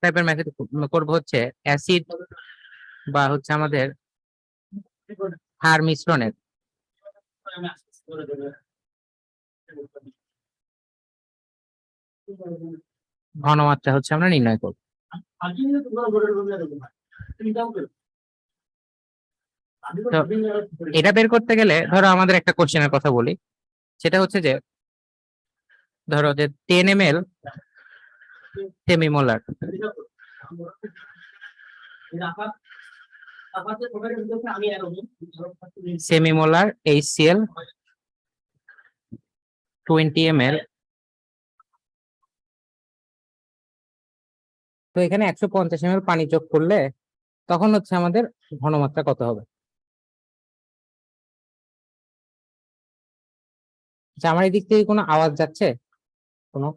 টাইপের মেথড করব হচ্ছে অ্যাসিড বা হচ্ছে আমাদের ক্ষার মিশ্রণের ঘনমাত্রা হচ্ছে আমরা নির্ণয় করব। তো এটা বের করতে গেলে ধরো আমাদের একটা কোশ্চেনের কথা বলি, সেটা হচ্ছে যে ধরো যে 10 ml semimolar semimolar HCl 20 ml, তো এখানে 150 ml পানি যোগ করলে তখন হচ্ছে আমাদের ঘনমাত্রা কত হবে? আচ্ছা, আমার এদিক থেকে কোনো আওয়াজ যাচ্ছে? কোনো?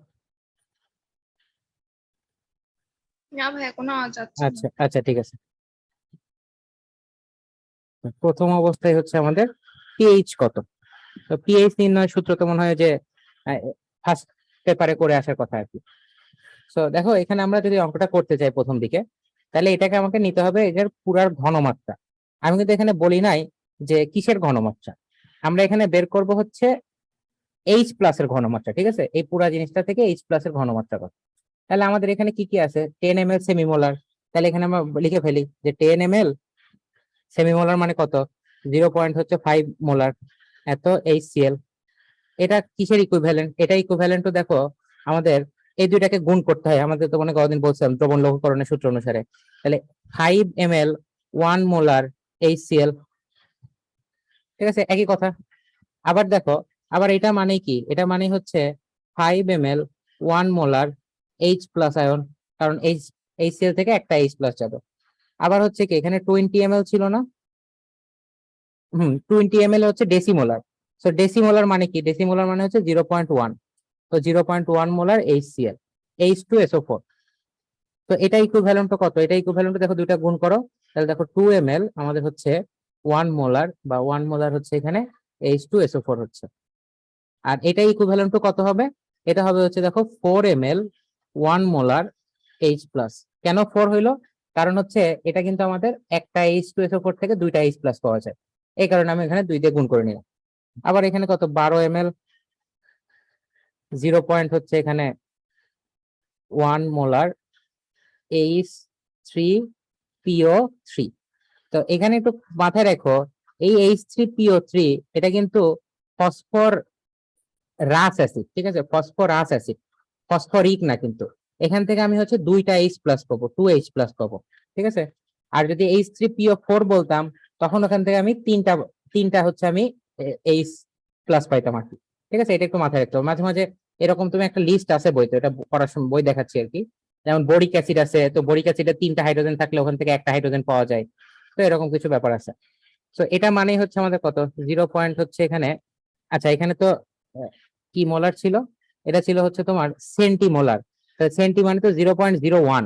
না ভাইয়া, কোনো আওয়াজ যাচ্ছে না। আচ্ছা আচ্ছা, ঠিক আছে। প্রথম অবস্থায় হচ্ছে আমাদের পিএইচ কত, তো পিএইচ নির্ণয়ের সূত্র তো মনে হয় যে ফার্স্ট পেপারে করে আসার কথা আর কি। সো দেখো, এখানে আমরা যদি অঙ্কটা করতে চাই প্রথম দিকে, তাহলে এটাকে আমাকে নিতে হবে এটার পুরার ঘনমাত্রা। আমি কিন্তু এখানে বলি নাই যে কিসের ঘনমাত্রা, আমরা এখানে বের করব হচ্ছে এইচ প্লাস এর ঘনমাত্রা, ঠিক আছে? এই পুরা জিনিসটা থেকে এইচ প্লাস এর ঘনমাত্রা কত। তাহলে আমাদের এখানে কি কি আছে? 10 ml সেমিমোলার, তাহলে এখানে আমরা লিখে ফেলি যে 10 ml সেমিমোলার মানে কত, 0.5 মোলার এত HCl। এটা কিসের ইকুইভ্যালেন্ট? এটা ইকুইভ্যালেন্ট তো দেখো আমাদের এই দুইটাকে গুণ করতে হয়, আমাদের তো মনে কদিন বলছিলাম দ্রবণ লঘুকরণের সূত্র অনুসারে। তাহলে 5 ml 1 মোলার HCl, ঠিক আছে, একই কথা। আবার দেখো, আবার এটা মানে কি, এটা মানে হচ্ছে 5 ml 1 molar H plus ion, কারণ HCl থেকে একটা H প্লাস যাবে। আবার হচ্ছে কি, এখানে 20 ml ছিল না? 20 ml হচ্ছে ডেসিমোলার। সো ডেসিমোলার মানে কি, ডেসিমোলার মানে হচ্ছে 0.1, তো 0.1 মোলার HCl H2SO4। তো এটা ইকুইভ্যালেন্ট কত? এটা ইকুইভ্যালেন্ট দেখো দুইটা গুণ করো, তাহলে দেখো 2 ml আমাদের হচ্ছে 1 মোলার, বা 1 মোলার হচ্ছে এখানে H2SO4 হচ্ছে। আর এটা ইকুইভ্যালেন্ট কত হবে? এটা হবে হচ্ছে দেখো 4 ml 1 মোলার H প্লাস। কেন 4 হইলো? কারণ হচ্ছে এটা কিন্তু আমাদের একটা H2SO4 থেকে দুইটা H প্লাস পাওয়া যায়, এই কারণে আমি এখানে 2 দিয়ে গুণ করে নিলাম। আবার এখানে কত, 12 ml 0 পয়েন্ট হচ্ছে এখানে 1 মোলার H3PO3। তো এখানে একটু মাথায় রেখো, এই H3PO3 এটা কিন্তু ফসফর রাস অ্যাসিড, ঠিক আছে, ফসফরাস অ্যাসিড, ফসফরিক না কিন্তু। এখান থেকে আমি হচ্ছে দুইটা H প্লাস পাবো, 2H প্লাস পাবো, ঠিক আছে। আর যদি H3PO4 বলতাম, তখন ওখান থেকে আমি তিনটা তিনটা হচ্ছে আমি H প্লাস পাইতাম আর কি, ঠিক আছে। এটা একটু মাথায় রাখতে হবে। মাঝে মাঝে এরকম তুমি একটা লিস্ট আছে বইতে, এটা পড়ার সময় বই দেখাচ্ছি আর কি, যেমন বোরিক অ্যাসিড আছে, তো বোরিক অ্যাসিডে 3টা হাইড্রোজেন থাকলে ওখান থেকে একটা হাইড্রোজেন পাওয়া যায়, তো এরকম কিছু ব্যাপার আছে। তো এটা মানেই হচ্ছে আমাদের কত, 0 পয়েন্ট হচ্ছে এখানে। আচ্ছা, এখানে তো কি মোলার ছিল, এটা ছিল হচ্ছে তোমার সেন্টিমোলার। সেন্টি মানে তো 0.01,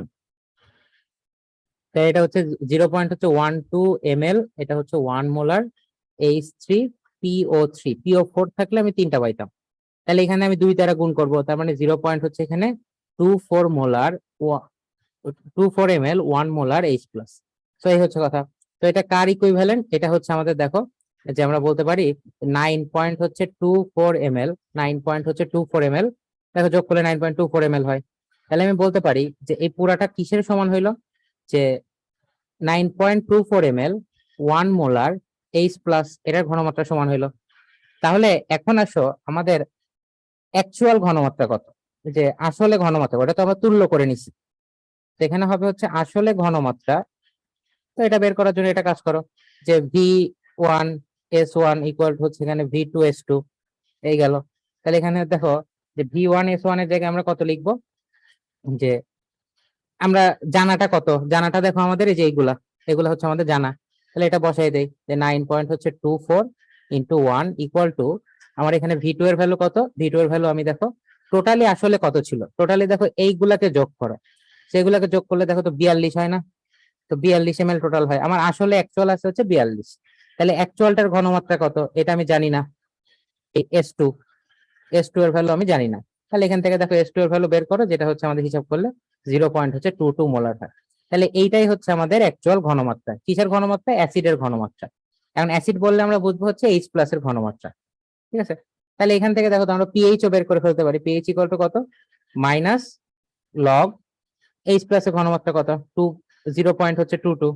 তাই এটা হচ্ছে 0.12 ml, এটা হচ্ছে 1 মোলার H3PO3। PO4 থাকলে আমি 3টা পাইতাম, তাহলে এখানে আমি 2 দ্বারা গুণ করবো, তার মানে 0 পয়েন্ট হচ্ছে এখানে 24 molar 24 ml 1 molar H plus. তো এই হচ্ছে কথা। তো এটা কার ইকুইভ্যালেন্ট? এটা হচ্ছে আমাদের দেখো যে আমরা বলতে পারি 9 পয়েন্ট হচ্ছে 24 ml, 9 পয়েন্ট হচ্ছে 24 ml, দেখো যোগ করলে 9.24 ml হয়। তাহলে আমি বলতে পারি যে এই পুরাটা কিসের সমান হইলো, যে 9.24 ml 1 মোলার H প্লাস এটার ঘনমাত্রা সমান হইলো। তাহলে এখন আসো আমাদের অ্যাকচুয়াল ঘনমাত্রা কত, যে আসলে ঘনমাত্রা, ওটা তো আমরা তুল্য করে নিছি, এখানে হবে হচ্ছে আসলে ঘনমাত্রা। তো এটা বের করার জন্য এটা কাজ করো, যে V1S1 ইকুয়াল হচ্ছে এখানে V2S2, এই গেল। তাহলে এখানে দেখো যে V1S1 এর জায়গায় আমরা কত লিখবো, যে আমরা জানাটা কত, জানাটা দেখো আমাদের এই যে এইগুলা, এগুলা হচ্ছে আমাদের জানা। তাহলে এটা বসাই দেই যে 9 পয়েন্ট হচ্ছে 24 ইন্টু 1 ইকুয়াল টু, আমার এখানে V2 এর ভ্যালু কত, V2 এর ভ্যালু আমি দেখো টোটালি আসলে কত ছিল, টোটালি দেখো এইগুলাকে যোগ করো, সেগুলাকে যোগ করলে দেখো তো 42 হয় না, তো 42 ml টোটাল হয়। আমার আসলে অ্যাকচুয়াল আছে হচ্ছে 42, তাহলে অ্যাকচুয়ালটার ঘনমাত্রা কত এটা আমি জানি না, এই S2 এর ভ্যালু আমি জানি না। তাহলে এখান থেকে দেখো S2 এর ভ্যালু বের করো, যেটা হচ্ছে আমাদের হিসাব করলে 0.22 মোলার হয়। তাহলে এইটাই হচ্ছে আমাদের অ্যাকচুয়াল ঘনমাত্রা। কিসের ঘনমাত্রা? অ্যাসিডের ঘনমাত্রা। এখন অ্যাসিড বললে আমরা বুঝবো হচ্ছে H প্লাস এর ঘনমাত্রা, ঠিক আছে? তাহলে এখান থেকে দেখো তো আমরা পিএইচ ও বের করে ফেলতে পারি। পিএইচ ইকুয়াল টু কত? মাইনাস লগ H প্লাস এর ঘনমাত্রা কত? 0.22,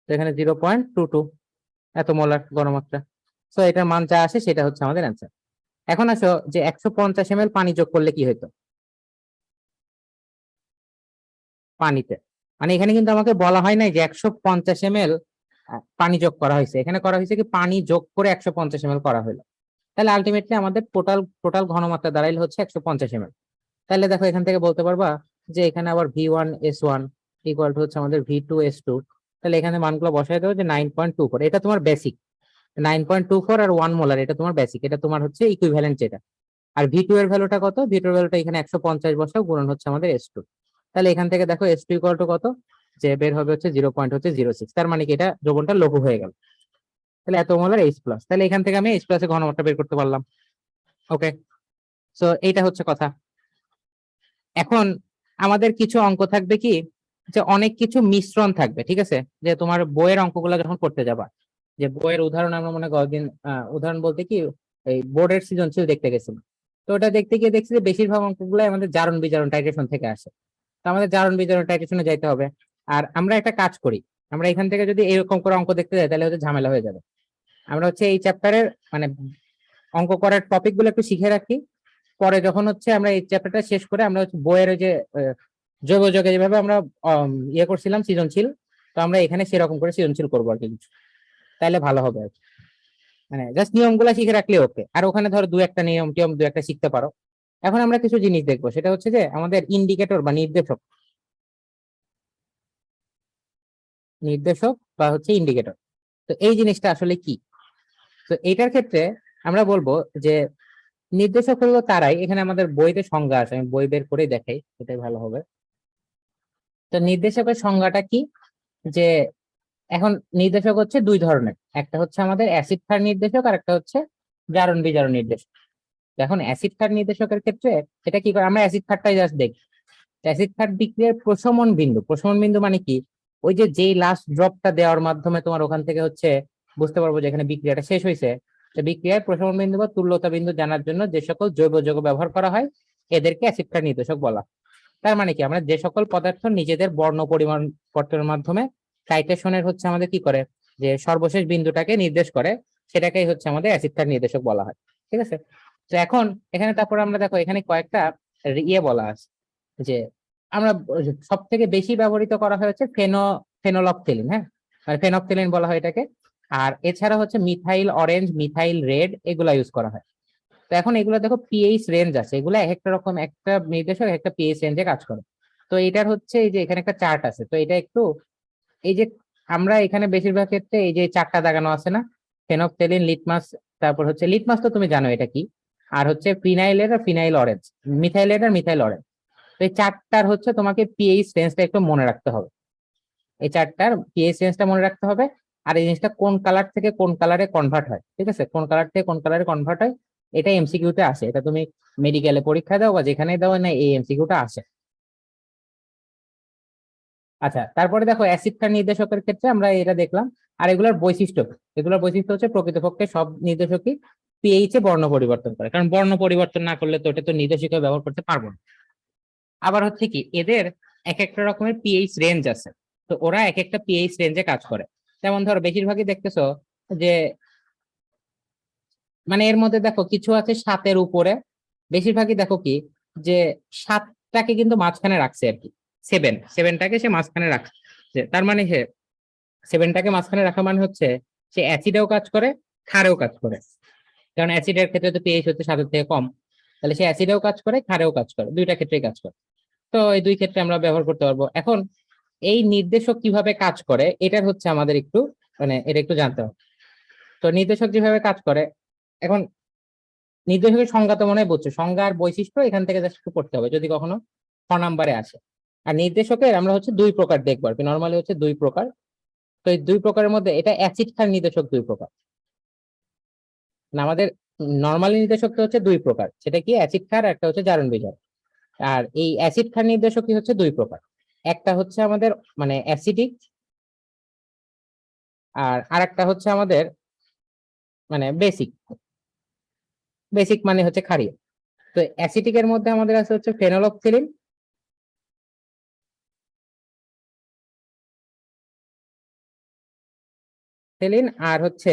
তো এখানে 0.22 এত মোলার ঘনমাত্রা। সো এটার মান যা আসে সেটা হচ্ছে আমাদের অ্যান্সার। এখন আসো যে 150 ml পানি যোগ করলে কি হতো পানিতে, মানে এখানে কিন্তু আমাকে বলা হয় নাই যে 150 ml পানি যোগ করা হয়েছে, এখানে করা হয়েছে কি পানি যোগ করে 150 ml করা হলো। তাহলে আলটিমেটলি আমাদের টোটাল টোটাল ঘনমাত্রা দাঁড়াইলে হচ্ছে 150 ml। তাহলে দেখো এখান থেকে বলতে পারবা যে এখানে আবার V1S1 ইকুয়াল টু হচ্ছে আমাদের V2S2। তাহলে এখানে মানগুলো বসাই দেবো যে 9.24, এটা তোমার বেসিক। 9.24 আর 1 মোলার এটা তোমার বেসিক, এটা তোমার হচ্ছে ইকুইভ্যালেন্ট যেটা। আর V2 এর ভ্যালুটা কত? V2 এর ভ্যালুটা এখানে 150 বসাও, গুণন হচ্ছে আমাদের S2। তাহলে এখান থেকে দেখো S2 ইকুয়াল টু কত, যে বের হবে হচ্ছে 0.06। তার মানে কি এটা দ্রবণটা লঘু হয়ে গেল। তাহলে এত মোলার H প্লাস, তাহলে এখান থেকে আমি H প্লাস এর ঘনমাত্রা বের করতে পারলাম। ওকে, সো এইটা হচ্ছে কথা। এখন আমাদের কিছু অঙ্ক থাকবে কি, যে অনেক কিছু মিশ্রণ থাকবে, ঠিক আছে? যে তোমার বইয়ের অঙ্কগুলো যখন করতে যাবা, যে বইয়ের উদাহরণ আমরা মনে কদিন উদাহরণ বলতে কি এই বোর্ডের সৃজনশীল দেখতে গেছিলাম। তো ওটা দেখতে গিয়ে দেখছি যে বেশিরভাগ অঙ্কগুলো আমাদের জারণ বিজারণ টাইট্রেশন থেকে আসে। তো আমাদের জারণ বিজারণ টাইট্রেশনে যাইতে হবে। আর আমরা একটা কাজ করি, আমরা এখান থেকে যদি এরকম করে অঙ্ক দেখতে যাই তাহলে হচ্ছে ঝামেলা হয়ে যাবে। আমরা হচ্ছে এই চ্যাপ্টারের মানে অঙ্ক করার টপিক গুলো একটু শিখে রাখি, পরে যখন হচ্ছে আমরা এই চ্যাপ্টারটা শেষ করে আমরা হচ্ছে বইয়ের ওই যে জৈব যৌগে যেভাবে আমরা ইয়ে করছিলাম সৃজনশীল, তো আমরা এখানে সেরকম করে সৃজনশীল করবো আর কি কিছু, তাহলে ভালো হবে আর কি। মানে জাস্ট নিয়মগুলো শিখে রাখলে ওকে, আর ওখানে ধরো দু একটা নিয়ম টিয়ম দু একটা শিখতে পারো। এখন আমরা কিছু জিনিস দেখবো, সেটা হচ্ছে যে আমাদের ইন্ডিকেটর বা নির্দেশক, নির্দেশক বা হচ্ছে ইন্ডিকেটর। তো এই জিনিসটা আসলে কি? তো এইটার ক্ষেত্রে আমরা বলবো যে নির্দেশক হলো তারাই, এখানে আমাদের বইতে সংজ্ঞা আছে, আমি বই বের করে দেখাই সেটাই ভালো হবে। তো নির্দেশকের সংজ্ঞাটা কি, যে এখন নির্দেশক হচ্ছে দুই ধরনের, একটা হচ্ছে আমাদের অ্যাসিড ক্ষার নির্দেশক আর একটা হচ্ছে জারণ বিজারণ নির্দেশক। এখন অ্যাসিড ক্ষার নির্দেশকের ক্ষেত্রে এটা কি করে, আমরা অ্যাসিড ক্ষারটাই জাস্ট দেখি। অ্যাসিড ক্ষার বিক্রিয়ার প্রশমন বিন্দু, প্রশমন বিন্দু মানে কি, ওই যে যেই লাস্ট ড্রপটা দেওয়ার মাধ্যমে তোমার ওখান থেকে হচ্ছে বুঝতে পারবো যে এখানে বিক্রিয়াটা শেষ হয়েছে। তো বিক্রিয়ার প্রশমন বিন্দু বা তুল্যতা বিন্দু জানার জন্য যে সকল জৈব যৌগ ব্যবহার করা হয় এদেরকে অ্যাসিড ক্ষার নির্দেশক বলা হয়। তার মানে কি, আমরা যে সকল পদার্থ নিজেদের বর্ণ পরিমাণপত্রের মাধ্যমে টাইট্রেশনের হচ্ছে আমাদের কি করে, যে সর্বশেষ বিন্দুটাকে নির্দেশ করে, সেটাকেই হচ্ছে আমাদের অ্যাসিড ক্ষার নির্দেশক বলা হয়, ঠিক আছে? তো এখন এখানে তারপর আমরা দেখো এখানে কয়েকটা ইয়ে বলা আছে, যে আমরা সব থেকে বেশি ব্যবহৃত করা হয়েছে ফেনোলফথেলিন, হ্যাঁ, মানে ফেনফথেলিন বলা হয় এটাকে। আর এছাড়া হচ্ছে মিথাইল অরেঞ্জ, মিথাইল রেড, এগুলা ইউজ করা হয়। তো এখন এগুলো দেখো পিএইচ রেঞ্জ আছে, এগুলো এক একটা রকম, একটা নির্দেশক একটা পিএইচ রেঞ্জে কাজ করে। তো এটার হচ্ছে এই যে এখানে একটা চার্ট আছে, তো এটা একটু এই যে আমরা এখানে বেশিরভাগ ক্ষেত্রে এই যে চারটা দাগানো আছে না, ফেনফথেলিন, লিটমাস, তারপর হচ্ছে লিটমাস তো তুমি জানো এটা কি, আর হচ্ছে ফিনাইলের আর ফিনাইল অরেঞ্জ, মিথাইলের আর মিথাইল অরেঞ্জ। তো এই চারটার হচ্ছে তোমাকে পিএইচ রেঞ্জটা একটু মনে রাখতে হবে, এই চারটার পিএইচ রেঞ্জটা মনে রাখতে হবে। আর এই জিনিসটা কোন কালার থেকে কোন কালারে কনভার্ট হয়, ঠিক আছে, কোন কালার থেকে কোন কালারে কনভার্ট হয়, এটা এমসিকিউ তে আসে, এটা তুমি মেডিকেলে পরীক্ষা দাও বা যেখানে দাও না, এই এমসিকিউটা আসে। আচ্ছা, তারপরে দেখো অ্যাসিড ক্ষার নির্দেশকের ক্ষেত্রে আমরা এটা দেখলাম। আর এগুলোর বৈশিষ্ট্য, এগুলোর বৈশিষ্ট্য হচ্ছে প্রকৃতপক্ষে সব নির্দেশকই পিএইচ এ বর্ণ পরিবর্তন করে, কারণ বর্ণ পরিবর্তন না করলে তো এটা তো নির্দেশক ব্যবহার করতে পারবো না। আবার হচ্ছে কি এদের এক একটা রকমের পিএইচ রেঞ্জ আছে, তো ওরা এক একটা পিএইচ রেঞ্জে কাজ করে। যেমন ধরো বেশিরভাগই দেখতেছো যে মানে এর মধ্যে দেখো কিছু আছে 7-এর উপরে, বেশিরভাগই দেখো কি যে 7টাকে কিন্তু মাঝখানে রাখছে আর কি, সেভেনটাকে সে মাঝখানে রাখছে। তার মানে সে 7টাকে মাঝখানে রাখা মানে হচ্ছে সে অ্যাসিডেও কাজ করে, ক্ষারেও কাজ করে। কারণ অ্যাসিডের ক্ষেত্রে তো পিএইচ হচ্ছে 7-এর থেকে কম, তাহলে সে অ্যাসিডেও কাজ করে, ক্ষারেও কাজ করে, দুইটা ক্ষেত্রেই কাজ করে। তো এই দুই ক্ষেত্রে আমরা ব্যবহার করতে পারবো। এখন এই নির্দেশক কিভাবে কাজ করে এটার হচ্ছে আমাদের একটু মানে এটা একটু জানতে হবে। তো নির্দেশক যেভাবে কাজ করে, এখন নির্দেশকের সংজ্ঞা তো মনে হয় বুঝছো, সংজ্ঞা আর বৈশিষ্ট্য এখান থেকে জাস্ট একটু পড়তে হবে যদি কখনো 6 নম্বরে আসে। আর নির্দেশকের আমরা হচ্ছে দুই প্রকার দেখবো আর কি, নর্মালি হচ্ছে দুই প্রকার। তো এই দুই প্রকারের মধ্যে এটা অ্যাসিড ক্ষার নির্দেশক দুই প্রকার, না আমাদের নর্মালি নির্দেশক তো হচ্ছে দুই প্রকার, সেটা কি অ্যাসিড ক্ষার, একটা হচ্ছে জারণ বিজারণ। আর এই অ্যাসিড ক্ষার নির্দেশক কি হচ্ছে দুই প্রকার, একটা হচ্ছে আমাদের মানে অ্যাসিডিক, আর আরেকটা হচ্ছে আমাদের মানে বেসিক। বেসিক মানে হচ্ছে ক্ষারীয়। তো অ্যাসিটিকের মধ্যে আমাদের আছে হচ্ছে ফেনলফথেলিন, আর হচ্ছে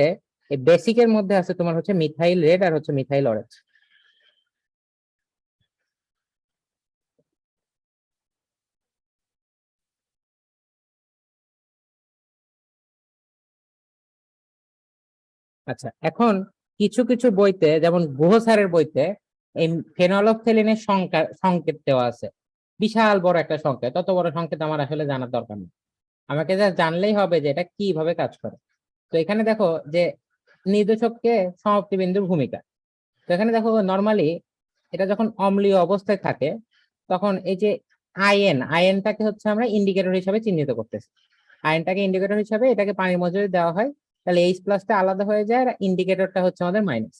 এই বেসিকের মধ্যে আছে তোমার হচ্ছে মিথাইল রেড আর হচ্ছে মিথাইল অরেঞ্জ। আচ্ছা, এখন কিছু কিছু বইতে যেমন গুহ স্যারের বইতে এই ফেনলফথেলিনের সংকেত দেওয়া আছে, বিশাল বড় একটা সংকেত। তত বড় সংকেত আমার আসলে জানার দরকার নেই, আমাকে যা জানলেই হবে যে এটা কিভাবে কাজ করে। তো এখানে দেখো যে নির্দেশককে সমাপ্তি বিন্দুর ভূমিকা। তো এখানে দেখো নর্মালি এটা যখন অম্লীয় অবস্থায় থাকে তখন এই যে আয়নটাকে হচ্ছে আমরা ইন্ডিকেটর হিসাবে চিহ্নিত করতেছি। আয়নটাকে ইন্ডিকেটর হিসাবে এটাকে পানির মধ্যে যদি দেওয়া হয় তাহলে H+টা আলাদা হয়ে যায় আর ইন্ডিকেটরটা হচ্ছে আমাদের মাইনাস।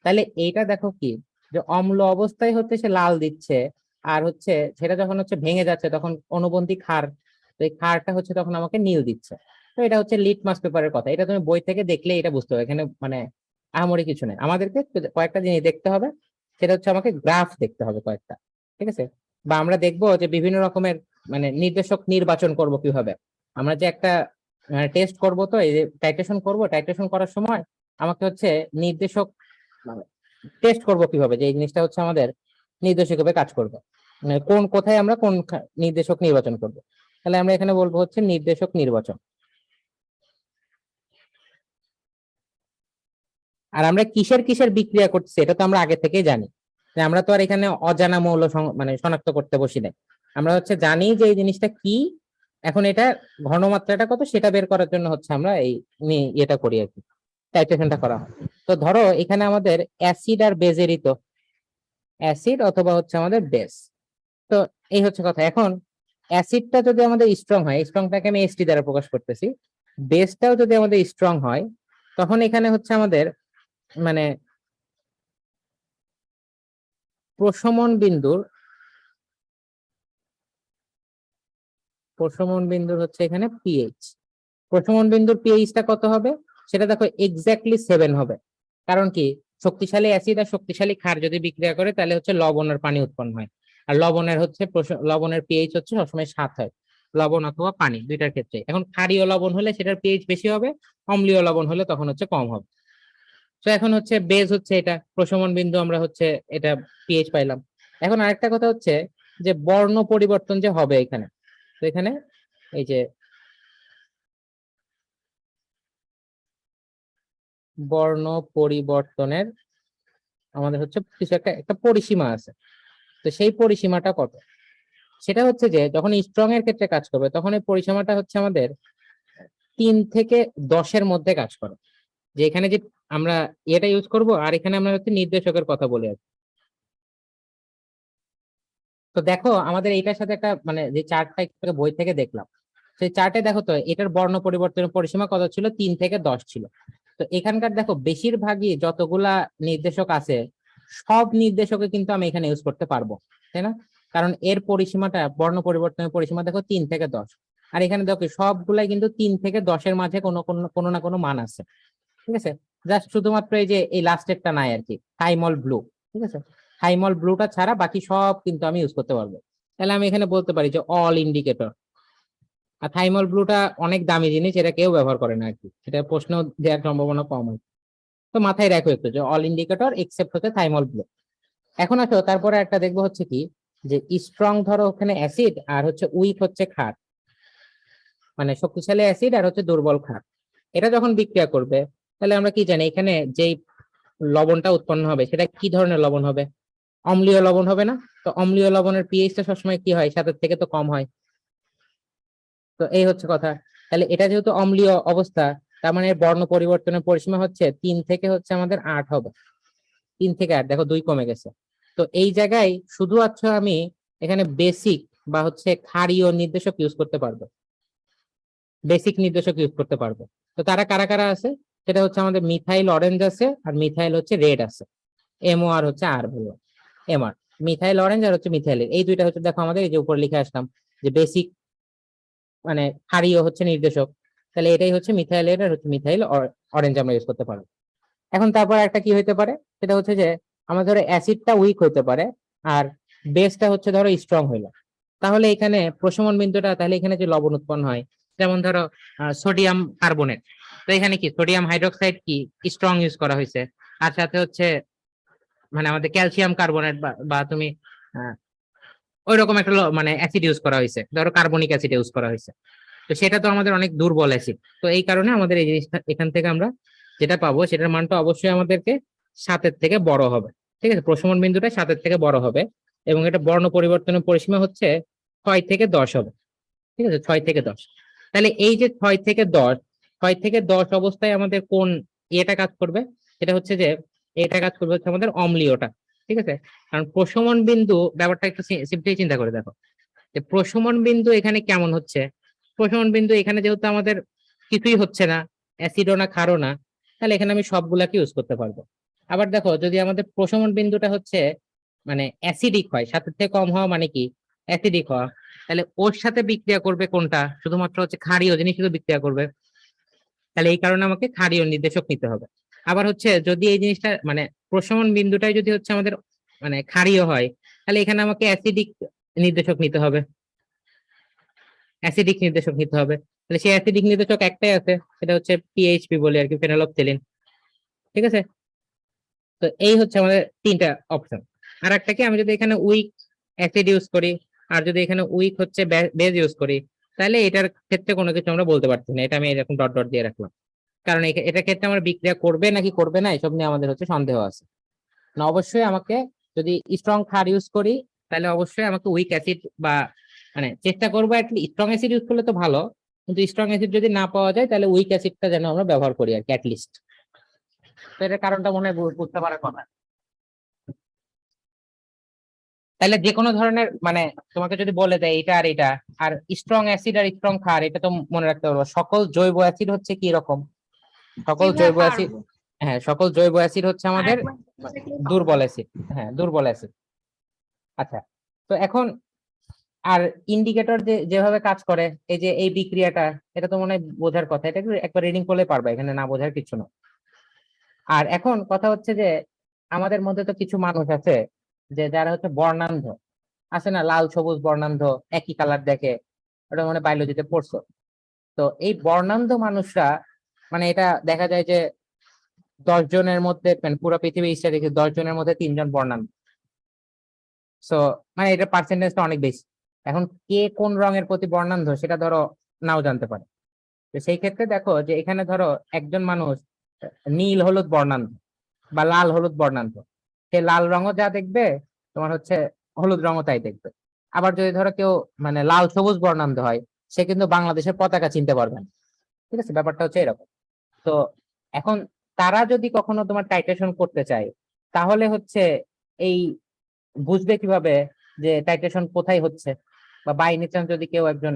তাহলে এইটা দেখো কি যে অম্ল অবস্থায় হচ্ছে সে লাল দিচ্ছে, আর হচ্ছে সেটা যখন হচ্ছে ভেঙে যাচ্ছে তখন অনুবন্ধী ক্ষার, তো এই ক্ষারটা হচ্ছে তখন আমাকে নীল দিচ্ছে। তো এটা হচ্ছে লিটমাস পেপারের কথা, এটা তুমি বই থেকে দেখলে এটা বুঝতে হবে, এখানে মানে আহামরি কিছু নেই। আমাদেরকে কয়েকটা জিনিস দেখতে হবে, সেটা হচ্ছে আমাকে গ্রাফ দেখতে হবে কয়েকটা, ঠিক আছে? বা আমরা দেখবো যে বিভিন্ন রকমের মানে নির্দেশক নির্বাচন করব কিভাবে। আমরা যে একটা টেস্ট করব, তো এই টাইট্রেশন করব, টাইট্রেশন করার সময় আমাকে হচ্ছে নির্দেশক টেস্ট করব কিভাবে যে এই জিনিসটা হচ্ছে আমাদের নির্দেশক হিসেবে কাজ করবে, মানে কোথায় আমরা কোন নির্দেশক নির্বাচন করব। তাহলে আমরা এখানে বলবো হচ্ছে নির্দেশক নির্বাচন। আর আমরা কিসের কিসের বিক্রিয়া করছি এটা তো আমরা আগে থেকেই জানি, যে আমরা তো আর এখানে অজানা মৌল মানে শনাক্ত করতে বসি নাই। আমরা হচ্ছে জানি যে এই জিনিসটা কি, এখন এটা ঘনমাত্রাটা কত সেটা বের করার জন্য হচ্ছে আমরা এই এটা করি আর কি, টাইট্রেশনটা করা হয়। তো ধরো এখানে আমাদের অ্যাসিড আর বেজেরই তো, অ্যাসিড অথবা হচ্ছে আমাদের বেস। তো এই হচ্ছে কথা। এখন অ্যাসিডটা যদি আমাদের স্ট্রং হয়, স্ট্রংটাকে আমি এসটি দ্বারা প্রকাশ করতেছি, বেসটাও যদি আমাদের স্ট্রং হয় তখন এখানে হচ্ছে আমাদের মানে প্রশমন বিন্দুর হচ্ছে এখানে পিএইচ। প্রশমন বিন্দুর পিএইচটা কত হবে সেটা দেখো এক্স্যাক্টলি 7 হবে। কারণ কি, শক্তিশালী অ্যাসিড আর শক্তিশালী ক্ষার যদি বিক্রিয়া করে তাহলে হচ্ছে লবণ আর পানি উৎপন্ন হয়। আর লবণের হচ্ছে লবণের পিএইচ হচ্ছে সবসময় 7 হয়, লবণ অথবা পানি দুইটার ক্ষেত্রে। এখন ক্ষারীয় লবণ হলে সেটার পিএইচ বেশি হবে, অম্লীয় লবণ হলে তখন হচ্ছে কম হবে। তো এখন হচ্ছে বেজ হচ্ছে এটা প্রশমন বিন্দু, আমরা হচ্ছে এটা পিএইচ পাইলাম। এখন আরেকটা কথা হচ্ছে যে বর্ণ পরিবর্তন যে হবে এখানে, তো এখানে এই যে বর্ণ পরিবর্তনের আমাদের হচ্ছে কিছু একটা একটা পরিসীমা আছে। তো সেই পরিসীমাটা কত, সেটা হচ্ছে যে যখন স্ট্রং এর ক্ষেত্রে কাজ করবে তখন এই পরিসীমাটা হচ্ছে আমাদের 3 থেকে 10-এর মধ্যে কাজ করে। যে এখানে যে আমরা এটা ইউজ করব, আর এখানে আমরা হচ্ছে নির্দেশকের কথা বলে আছি। তো দেখো আমাদের এইটার সাথে একটা মানে যে চার্টটা একটু বই থেকে দেখলাম, সেই চার্টে দেখো তো এটার বর্ণ পরিবর্তনের পরিসীমা কত ছিল, 3 থেকে 10 ছিল। তো এখানকার দেখো বেশিরভাগই যতগুলা নির্দেশক আছে সব নির্দেশকে কিন্তু আমি এখানে ইউজ করতে পারবো, তাই না? কারণ এর পরিসীমাটা বর্ণ পরিবর্তনের পরিসীমা দেখো 3 থেকে 10। আর এখানে দেখো সবগুলাই কিন্তু 3 থেকে 10-এর মাঝে কোনো কোনো না কোনো মান আছে, ঠিক আছে? জাস্ট শুধুমাত্র এই যে এই লাস্টেরটা নাই আর কি, থাইমল ব্লু, ঠিক আছে? থাইমল ব্লুটা ছাড়া বাকি সব কিন্তু আমি ইউজ করতে পারবো। তাহলে আমি এখানে বলতে পারি যে অল ইন্ডিকেটর। আর থাইমল ব্লুটা অনেক দামি জিনিস, এটা কেউ ব্যবহার করে না আর কি, এটা প্রশ্ন দেওয়ার সম্ভাবনা কম হয়। তো মাথায় রাখো একটু যে অল ইন্ডিকেটর এক্সেপ্ট হচ্ছে থাইমল ব্লু। এখন আসো তারপরে একটা দেখবো হচ্ছে কি যে স্ট্রং ধরো ওখানে অ্যাসিড আর হচ্ছে উইক হচ্ছে ক্ষার, মানে শক্তিশালী অ্যাসিড আর হচ্ছে দুর্বল ক্ষার। এটা যখন বিক্রিয়া করবে তাহলে আমরা কি জানি এখানে যেই লবণটা উৎপন্ন হবে সেটা কি ধরনের লবণ হবে, অম্লীয় লবণ হবে না? তো অম্লীয় লবণের পিএইচটা সবসময় কি হয়, 7-এর থেকে তো কম হয়। তো এই হচ্ছে কথা। তাহলে এটা যেহেতু অম্লীয় অবস্থা, তার মানে এর বর্ণ পরিবর্তনের পরিসীমা হচ্ছে 3 থেকে হচ্ছে আমাদের 8 হবে। 3 থেকে 8 দেখো 2 কমে গেছে। তো এই জায়গায় শুধু আচ্ছা আমি এখানে বেসিক বা হচ্ছে ক্ষারীয় নির্দেশক ইউজ করতে পারবো, বেসিক নির্দেশক ইউজ করতে পারবো। তো তারা কারা কারা আছে, সেটা হচ্ছে আমাদের মিথাইল অরেঞ্জ আছে আর মিথাইল হচ্ছে রেড আছে, এমও আর হচ্ছে আর বলবো এমআর। মিথাইল অরেঞ্জ আর হচ্ছে মিথাইলের, এই দুইটা হচ্ছে দেখো আমাদের এই যে উপরে লিখে আসলাম যে বেসিক মানে ক্ষারীয় হচ্ছে নির্দেশক, তাহলে এটাই হচ্ছে মিথাইলের আর হচ্ছে মিথাইল অরেঞ্জ আমরা ইউজ করতে পারবো। এখন তারপর একটা কি হইতে পারে, সেটা হচ্ছে যে আমাদের ধরো অ্যাসিডটা উইক হইতে পারে আর বেসটা হচ্ছে ধরো স্ট্রং হইলো, তাহলে এখানে প্রশমন বিন্দুটা, তাহলে এখানে যে লবণ উৎপন্ন হয়, যেমন ধরো সোডিয়াম কার্বনেট, তো এখানে কি সোডিয়াম হাইড্রোক্সাইড কি স্ট্রং ইউজ করা হয়েছে, আর সাথে হচ্ছে মানে আমাদের ক্যালসিয়াম কার্বনেট বা তুমি ওই রকম একটা মানে অ্যাসিড ইউজ করা হয়েছে, ধরো কার্বনিক অ্যাসিড ইউজ করা হয়েছে, তো সেটা তো আমাদের অনেক দুর্বল অ্যাসিড, তো এই কারণে আমাদের এই জিনিসটা এখান থেকে আমরা যেটা পাবো সেটার মানটা অবশ্যই আমাদেরকে 7-এর থেকে বড় হবে। ঠিক আছে, প্রশমন বিন্দুটা 7-এর থেকে বড় হবে এবং এটা বর্ণ পরিবর্তনের পরিসীমা হচ্ছে 6 থেকে 10 হবে। ঠিক আছে, 6 থেকে 10। তাহলে এই যে 6 থেকে 10, 6 থেকে 10 অবস্থায় আমাদের কোন এটা কাজ করবে, সেটা হচ্ছে যে এটা কাজ করবে হচ্ছে আমাদের অম্লীয়টা। ঠিক আছে, কারণ প্রশমন বিন্দু ব্যাপারটা একটু সিম্পলি চিন্তা করে দেখো যে প্রশমন বিন্দু এখানে কেমন হচ্ছে। প্রশমন বিন্দু এখানে যেহেতু আমাদের কিছুই হচ্ছে না, অ্যাসিডও না ক্ষারও না, তাহলে এখানে আমি সবগুলাকে ইউজ করতে পারবো। আবার দেখো যদি আমাদের প্রশমন বিন্দুটা হচ্ছে মানে অ্যাসিডিক হয়, 7-এর থেকে কম হওয়া মানে কি অ্যাসিডিক হওয়া, তাহলে ওর সাথে বিক্রিয়া করবে কোনটা, শুধুমাত্র হচ্ছে ক্ষারীয় জিনিস শুধু বিক্রিয়া করবে, তাহলে এই কারণে আমাকে ক্ষারীয় নির্দেশক নিতে হবে। আবার হচ্ছে যদি এই জিনিসটা মানে প্রশমন বিন্দুটাই যদি হচ্ছে আমাদের মানে ক্ষারীয় হয়, তাহলে এখানে আমাকে অ্যাসিডিক নির্দেশক নিতে হবে, অ্যাসিডিক নির্দেশক নিতে হবে। তাহলে সেই অ্যাসিডিক নির্দেশক একটাই আছে, সেটা হচ্ছে পিএইচপি বলে আর কি, ফেনলফথেলিন। ঠিক আছে, তো এই হচ্ছে আমাদের 3টা অপশন। আর একটা কি, আমি যদি এখানে উইক অ্যাসিড ইউজ করি আর যদি এখানে উইক হচ্ছে বেজ ইউজ করি, তাহলে এটার ক্ষেত্রে কোনো কিছু আমরা বলতে পারছি না, এটা আমি এরকম ডট ডট দিয়ে রাখলাম, কারণ এটার ক্ষেত্রে আমার বিক্রিয়া করবে নাকি করবে না এসব নিয়ে আমাদের হচ্ছে সন্দেহ আছে। না, অবশ্যই আমাকে যদি স্ট্রং ক্ষার ইউজ করি তাহলে অবশ্যই আমাকে উইক অ্যাসিড বা মানে চেষ্টা করবো স্ট্রং অ্যাসিড ইউজ করলে তো ভালো, কিন্তু স্ট্রং অ্যাসিড যদি না পাওয়া যায় তাহলে উইক অ্যাসিডটা যেন আমরা ব্যবহার করি আর কি অ্যাটলিস্ট। তো এটার কারণটা মনে হয় বুঝতে পারার কথা। তাহলে যে কোনো ধরনের মানে তোমাকে যদি বলে দেয় এটা আর এটা, আর স্ট্রং অ্যাসিড আর স্ট্রং ক্ষার, এটা তো মনে রাখতে পারবো সকল জৈব অ্যাসিড হচ্ছে কি রকম, জি সকল ভাইয়া জৈব অ্যাসিড, পারবো। হ্যাঁ সকল জৈব অ্যাসিড হচ্ছে আমাদের আরেকবার দেখলে পাবো। দুর্বল অ্যাসিড। হ্যাঁ, দুর্বল অ্যাসিড। আচ্ছা, তো এখন আর ইন্ডিকেটর যেভাবে কাজ করে, এই যে এই বিক্রিয়াটা, এটা তো মনে হয় বোঝার কথা, এটা একবার রিডিং করলে পারবে, এখানে না বোঝার কিছু না। আর এখন কথা হচ্ছে যে আমাদের মধ্যে তো কিছু মানুষ আছে যে যারা হচ্ছে বর্ণান্ধ, আছে না, লাল সবুজ বর্ণান্ধ, একই কালার দেখে, ওটা মনে হয় বায়োলজিতে পড়ছো। তো এই বর্ণান্ধ মানুষরা মানে এটা দেখা যায় যে 10 জনের মধ্যে মানে পুরো পৃথিবী স্ট্যাটিস্টিক্স 10 জনের মধ্যে 3 জন বর্ণান্ধ। সো মানে এটা পার্সেন্টেজটা অনেক বেশি। এখন কে কোন রঙের প্রতি বর্ণান্ধ সেটা ধরো নাও জানতে পারে। তো সেই ক্ষেত্রে দেখো যে এখানে ধরো একজন মানুষ নীল হলুদ বর্ণান্ধ বা লাল হলুদ বর্ণান্ধ, সে লাল রঙও যা দেখবে তোমার হচ্ছে হলুদ রঙও তাই দেখবে। আবার যদি ধরো কেউ মানে লাল সবুজ বর্ণান্ধ হয়, সে কিন্তু বাংলাদেশের পতাকা চিনতে পারবে না। ঠিক আছে, ব্যাপারটা হচ্ছে এরকম। তো এখন তারা যদি কখনো তোমার টাইট্রেশন করতে চায়, তাহলে হচ্ছে এই বুঝবে কিভাবে যে টাইট্রেশন কোথায় হচ্ছে, বা বাই এনি চান্স যদি কেউ একজন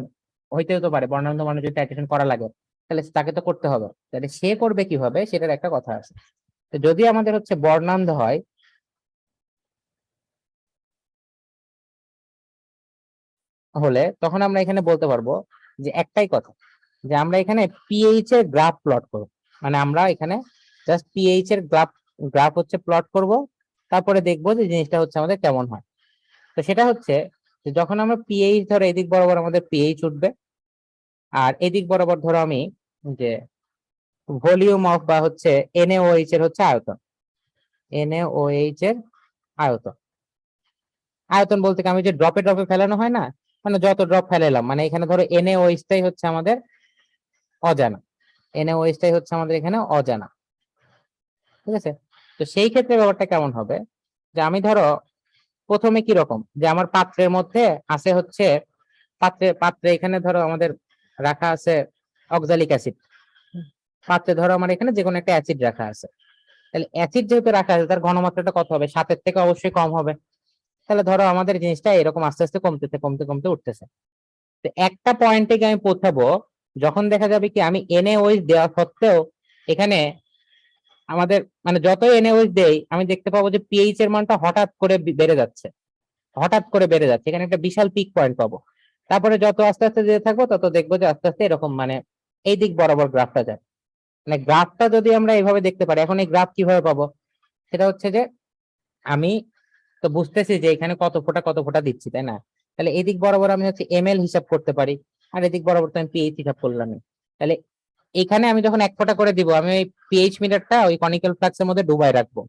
হইতেও তো পারে বর্ণান্ধ মানুষ যদি টাইট্রেশন করা লাগে, তাহলে তাকে তো করতে হবে, তাহলে সে করবে কিভাবে সেটার একটা কথা আছে। তো যদি আমাদের হচ্ছে বর্ণান্ধ হয় হলে তখন আমরা এখানে বলতে পারবো যে একটাই কথা, যে আমরা এখানে পিএইচ এর গ্রাফ প্লট করব। মানে আমরা এখানে জাস্ট পিএইচ এর গ্রাফ গ্রাফ হচ্ছে প্লট করব, তারপরে দেখবো যে জিনিসটা হচ্ছে আমাদের কেমন হয়। তো সেটা হচ্ছে যে যখন আমরা পিএইচ ধরো এদিক বরাবর আমাদের পিএইচ উঠবে, আর এদিক বরাবর ধরো আমি যে ভলিউম অফ বা হচ্ছে এনএওএইচ এর হচ্ছে আয়তন, এনএওএইচ এর আয়তন, আয়তন বলতে কি আমি যে ড্রপে ড্রপে ফেলানো হয় না, মানে যত ড্রপ ফেলালাম, মানে এখানে ধরো এনএওএইচ টাই হচ্ছে আমাদের অজানা, এনএওএইচ টাই হচ্ছে আমাদের এখানে অজানা। ঠিক আছে, তো সেই ক্ষেত্রে ব্যাপারটা কেমন হবে, যে আমি ধরো প্রথমে কি রকম যে আমার পাত্রের মধ্যে আছে হচ্ছে পাত্রে পাত্রে এখানে ধরো আমাদের রাখা আছে অক্সালিক অ্যাসিড, পাত্রে ধরো আমার এখানে যে কোনো একটা অ্যাসিড রাখা আছে, তাহলে অ্যাসিড যেহেতু রাখা আছে তার ঘনমাত্রাটা কত হবে, 7-এর থেকে অবশ্যই কম হবে। তাহলে ধরো আমাদের জিনিসটা এরকম আস্তে আস্তে কমতেছে কমতে কমতে উঠতেছে। তো একটা পয়েন্টে গিয়ে আমি পৌঁছাবো যখন দেখা যাবে কি আমি এনএওএইচ দেওয়া সত্ত্বেও এখানে আমাদের মানে যতই এনএওএইচ দেই আমি দেখতে পাবো যে পিএইচ এর মানটা হঠাৎ করে বেড়ে যাচ্ছে। হঠাৎ করে বেড়ে যাচ্ছে, এখানে একটা বিশাল পিক পয়েন্ট পাবো। তারপরে যত আস্তে আস্তে যেতে থাকবো তত দেখবো যে আস্তে আস্তে এরকম মানে এই দিক বরাবর গ্রাফটা যায়। মানে গ্রাফটা যদি আমরা এইভাবে দেখতে পারি, এখন এই গ্রাফ কিভাবে পাবো, সেটা হচ্ছে যে আমি তো বুঝতেছি যে এখানে কত ফোঁটা দিচ্ছি, তাই না? তাহলে এদিক বরাবর আমি হচ্ছে এমএল হিসাব করতে পারি, আর এদিক বরাবর তো আমি পিএইচ হিসাব করলাম। তাহলে এখানে আমি যখন 1 ফোঁটা করে দিব, আমি ওই পিএইচ মিটারটা ওই কনিক্যাল ফ্লাক্সের মধ্যে ডুবাই রাখবো।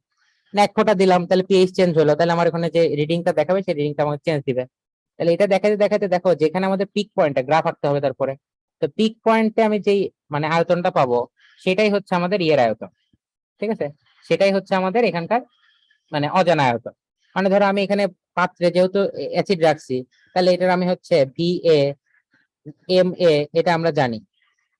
না 1 ফোঁটা দিলাম, তাহলে পিএইচ চেঞ্জ হলো, তাহলে আমার ওখানে যে রিডিংটা দেখাবে সেই রিডিংটা আমাকে চেঞ্জ দিবে। তাহলে এটা দেখাতে দেখাতে দেখো যেখানে আমাদের পিক পয়েন্টটা গ্রাফ আঁকতে হবে, তারপরে তো পিক পয়েন্টে আমি যেই মানে আয়তনটা পাবো সেটাই হচ্ছে আমাদের ইয়ের আয়তন। ঠিক আছে, সেটাই হচ্ছে আমাদের এখানকার মানে অজানা আয়তন। মানে ধরো আমি এখানে পাত্রে যেহেতু অ্যাসিড রাখছি, তাহলে এটার আমি হচ্ছে বি এ এম এ এটা আমরা জানি।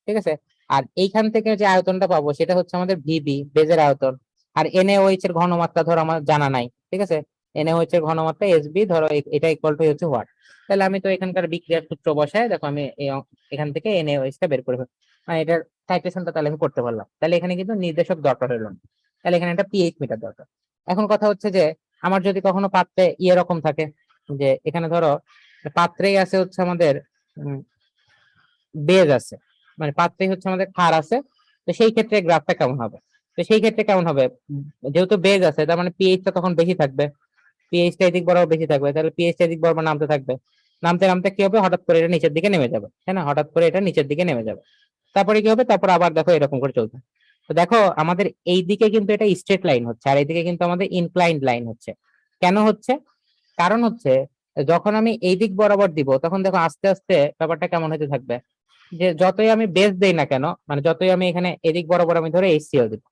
ঠিক আছে, আর এইখান থেকে যে আয়তনটা পাবো সেটা হচ্ছে আমাদের ভিবি বেজের আয়তন। আর এনএওএইচ এর ঘনমাত্রা ধরো আমার জানা নাই, ঠিক আছে, এনএওএইচ এর ঘনমাত্রা এসবি ধরো এটা ইকুয়াল টু হচ্ছে ওয়াট। তাহলে আমি তো এখানকার বিক্রিয়ার সূত্র বসায় দেখো আমি এখান থেকে এনএওএইচ টা বের করে মানে এটার টাইট্রেশনটা তাহলে আমি করতে পারলাম। তাহলে এখানে কিন্তু নির্দেশক দরকার হলো না, তাহলে এখানে একটা পিএইচ মিটার দরকার। এখন কথা হচ্ছে যে আমার যদি কখনো পাত্রে এরকম থাকে যে এখানে ধরো পাত্রেই আছে হচ্ছে আমাদের বেজ আছে, মানে পাত্রেই হচ্ছে আমাদের ক্ষার আছে, তো সেই ক্ষেত্রে গ্রাফটা কেমন হবে? তো সেই ক্ষেত্রে কেমন হবে, যেহেতু বেজ আছে তার মানে পিএইচ টা তখন বেশি থাকবে, পিএইচ টা এদিক বরাবর বেশি থাকবে, তাহলে পিএইচ টা এদিক বরাবর নামতে থাকবে। নামতে নামতে কি হবে, হঠাৎ করে এটা নিচের দিকে নেমে যাবে, তাই না? হঠাৎ করে এটা নিচের দিকে নেমে যাবে। তারপরে কি হবে, তারপর আবার দেখো এরকম করে চলবে। তো দেখো আমাদের এই দিকে কিন্তু এটা স্ট্রেট লাইন হচ্ছে, আর এইদিকে কিন্তু আমাদের ইনক্লাইন্ড লাইন হচ্ছে। কেন হচ্ছে? কারণ হচ্ছে যখন আমি এই দিক বরাবর দিব তখন দেখো আস্তে আস্তে ব্যাপারটা কেমন হতে থাকবে, যে যতই আমি বেস দেই না কেন, মানে যতই আমি এখানে এদিক বরাবর আমি ধরো এইচসিএল দিব,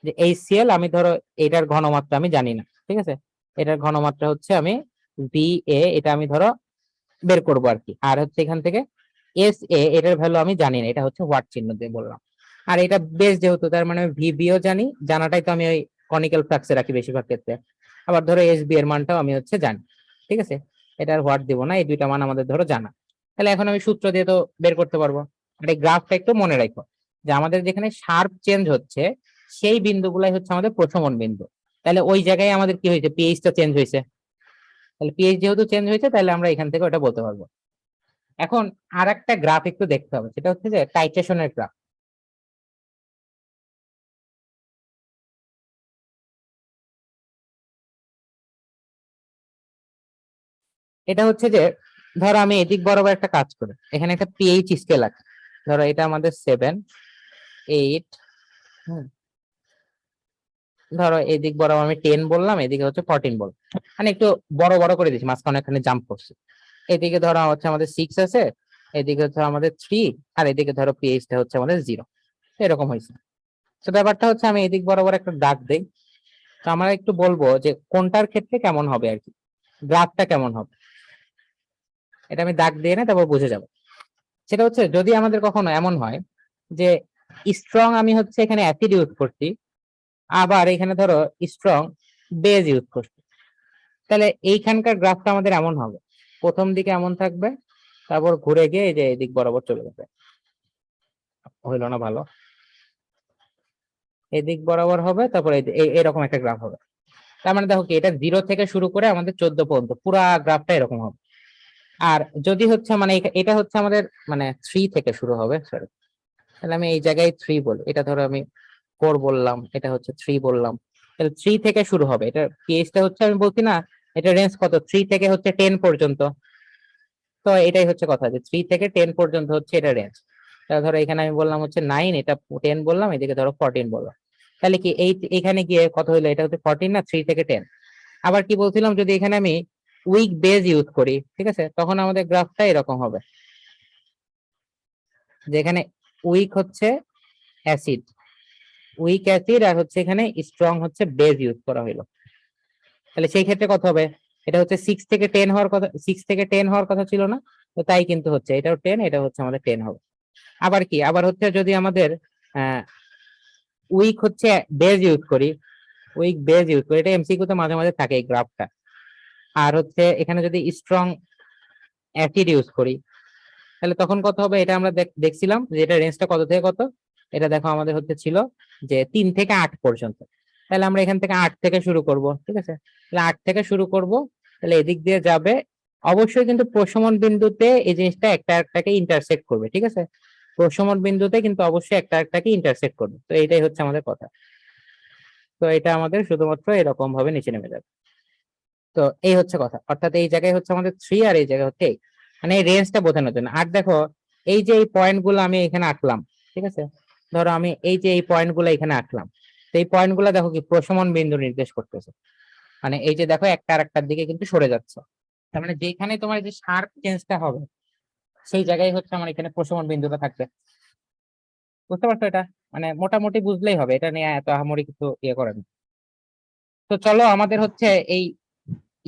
যে এইচসিএল আমি ধরো এটার ঘনমাত্রা আমি জানি না, ঠিক আছে, এটার ঘনমাত্রা হচ্ছে আমি বি এ এটা আমি ধরো বের করবো আর কি, আর হচ্ছে এখান থেকে এস এ এটার ভ্যালু আমি জানি না, এটা হচ্ছে ওয়াট চিহ্ন দিয়ে বললাম। আর এটা বেস যেহেতু তার মানে ভিবিও জানি, জানাটাই তো আমি ওই কনিক্যাল ফ্লাক্সে রাখি বেশিরভাগ ক্ষেত্রে। আবার ধরো এস বি এর মানটাও আমি হচ্ছে জানি, ঠিক আছে, এটার হোয়াট দিব না, এই দুইটা মান আমাদের ধরো জানা। তাহলে এখন আমি সূত্র দিয়ে তো বের করতে পারবো। আর এই গ্রাফটা একটু মনে রাখো যে আমাদের যেখানে শার্প চেঞ্জ হচ্ছে সেই বিন্দুগুলাই হচ্ছে আমাদের প্রশমন বিন্দু। তাহলে ওই জায়গায় আমাদের কি হয়েছে, পিএইচ টা চেঞ্জ হয়েছে। তাহলে পিএইচ যেহেতু চেঞ্জ হয়েছে তাহলে আমরা এখান থেকে ওটা বলতে পারবো। এখন আর একটা গ্রাফ একটু দেখতে হবে, সেটা হচ্ছে যে টাইট্রেশনের গ্রাফ। এটা হচ্ছে যে ধরো আমি এদিক বরাবর একটা কাজ করি, এখানে একটা পিএইচ স্কেল আছে, ধরো এটা আমাদের 7, 8, ধরো এদিক বরাবর আমি 10 বললাম, এদিকে হচ্ছে 14 বললাম, মানে একটু বড় বড় করে দিচ্ছি, মাঝখানে এখানে জাম্প করছে। এদিকে ধরো হচ্ছে আমাদের 6 আছে, এদিকে হচ্ছে আমাদের 3, আর এদিকে ধরো পিএইচটা হচ্ছে আমাদের 0, এরকম হয়েছে। তো ব্যাপারটা হচ্ছে আমি এদিক বরাবর একটা দাগ দেই, তো আমরা একটু বলবো যে কোনটার ক্ষেত্রে কেমন হবে আর কি, গ্রাফটা কেমন হবে, এটা আমি দাগ দিয়ে না তারপর বুঝে যাব। সেটা হচ্ছে যদি আমাদের কখনো এমন হয় যে স্ট্রং আমি হচ্ছে এখানে অ্যাসিড ইউজ করছি, আবার এখানে ধরো স্ট্রং বেজ ইউজ করছি, তাহলে এইখানকার গ্রাফটা আমাদের এমন হবে, প্রথম দিকে এমন থাকবে, তারপর ঘুরে গিয়ে এই যে এদিক বরাবর চলে যাবে। হইলো না ভালো, এদিক বরাবর হবে, তারপর এরকম একটা গ্রাফ হবে। তার মানে দেখো কি এটা 0 থেকে শুরু করে আমাদের 14 পর্যন্ত পুরা গ্রাফটা এরকম হবে। আর যদি হচ্ছে মানে এটা হচ্ছে আমাদের মানে 3 থেকে শুরু হবে, সরি, তাহলে আমি এই জায়গায় 3 বলি, এটা ধরো আমি 4 বললাম, এটা হচ্ছে 3 বললাম, তাহলে 3 থেকে শুরু হবে। এটা পিএইচটা হচ্ছে আমি বলছি না, এটা রেঞ্জ কত, 3 থেকে হচ্ছে 10 পর্যন্ত। তো এটাই হচ্ছে কথা যে 3 থেকে 10 পর্যন্ত হচ্ছে এটা রেঞ্জ। তাহলে ধরো এখানে আমি বললাম হচ্ছে 9, এটা 10 বললাম, এদিকে ধরো 14 বললাম, তাহলে কি এইখানে গিয়ে কত হইলো, এটা হচ্ছে 14 না, 3 থেকে 10। আবার কি বলছিলাম, যদি এখানে আমি উইক বেজ ইউজ করি, ঠিক আছে, তখন আমাদের গ্রাফটা এরকম হবে, যেখানে উইক হচ্ছে অ্যাসিড, উইক অ্যাসিড, আর হচ্ছে এখানে স্ট্রং হচ্ছে বেজ ইউজ করা হলো। তাহলে সেই ক্ষেত্রে কত হবে, এটা হচ্ছে 6 থেকে 10 হওয়ার কথা, 6 থেকে 10 হওয়ার কথা ছিল না, তো তাই কিন্তু হচ্ছে এটাও 10, এটা হচ্ছে আমাদের 10 হবে। আবার কি, আবার হচ্ছে যদি আমাদের উইক হচ্ছে বেজ ইউজ করি, উইক বেজ ইউজ করি, এটা এমসিকিউ তে মাঝে মাঝে থাকে এই গ্রাফটা। আর হচ্ছে এখানে যদি স্ট্রং অ্যাসিড ইউজ করি, তাহলে তখন কত হবে, এটা আমরা দেখছিলাম যে এটা রেঞ্জটা কত থেকে কত, এটা দেখো আমাদের হচ্ছে ছিল যে 3 থেকে 8 পর্যন্ত। তাহলে আমরা এখান থেকে 8 থেকে শুরু করব, ঠিক আছে, তাহলে 8 থেকে শুরু করব, তাহলে এদিক দিয়ে যাবে, অবশ্যই কিন্তু প্রশমন বিন্দুতে এই জিনিসটা একটা একটাকে ইন্টারসেক্ট করবে, ঠিক আছে? প্রশমন বিন্দুতে কিন্তু অবশ্যই একটা একটাকে ইন্টারসেক্ট করবে, তো এইটাই হচ্ছে আমাদের কথা। তো এটা আমাদের শুধুমাত্র এরকম ভাবে নিচে নেমে যাবে। তো এই হচ্ছে কথা, অর্থাৎ এই জায়গায় হচ্ছে আমাদের 3 আর এই জায়গায় হচ্ছে 8, মানে এই রেঞ্জটা বোঝানোর জন্য। আর দেখো এই যে এই পয়েন্ট গুলো আমি এখানে আঁকলাম, ঠিক আছে? ধরো আমি এই যে এই পয়েন্ট গুলো এখানে আঁকলাম, তো এই পয়েন্ট গুলো দেখো কি প্রশমন বিন্দু নির্দেশ করতেছে, মানে এই যে দেখো একটা আর একটার দিকে কিন্তু সরে যাচ্ছে, তার মানে যেখানে তোমার যে শার্প চেঞ্জটা হবে সেই জায়গায় হচ্ছে আমার এখানে প্রশমন বিন্দুটা থাকবে। বুঝতে পারছো এটা? মানে মোটামুটি বুঝলেই হবে, এটা নিয়ে এত আহামরি কিছু ইয়ে করেন। তো চলো আমাদের হচ্ছে এই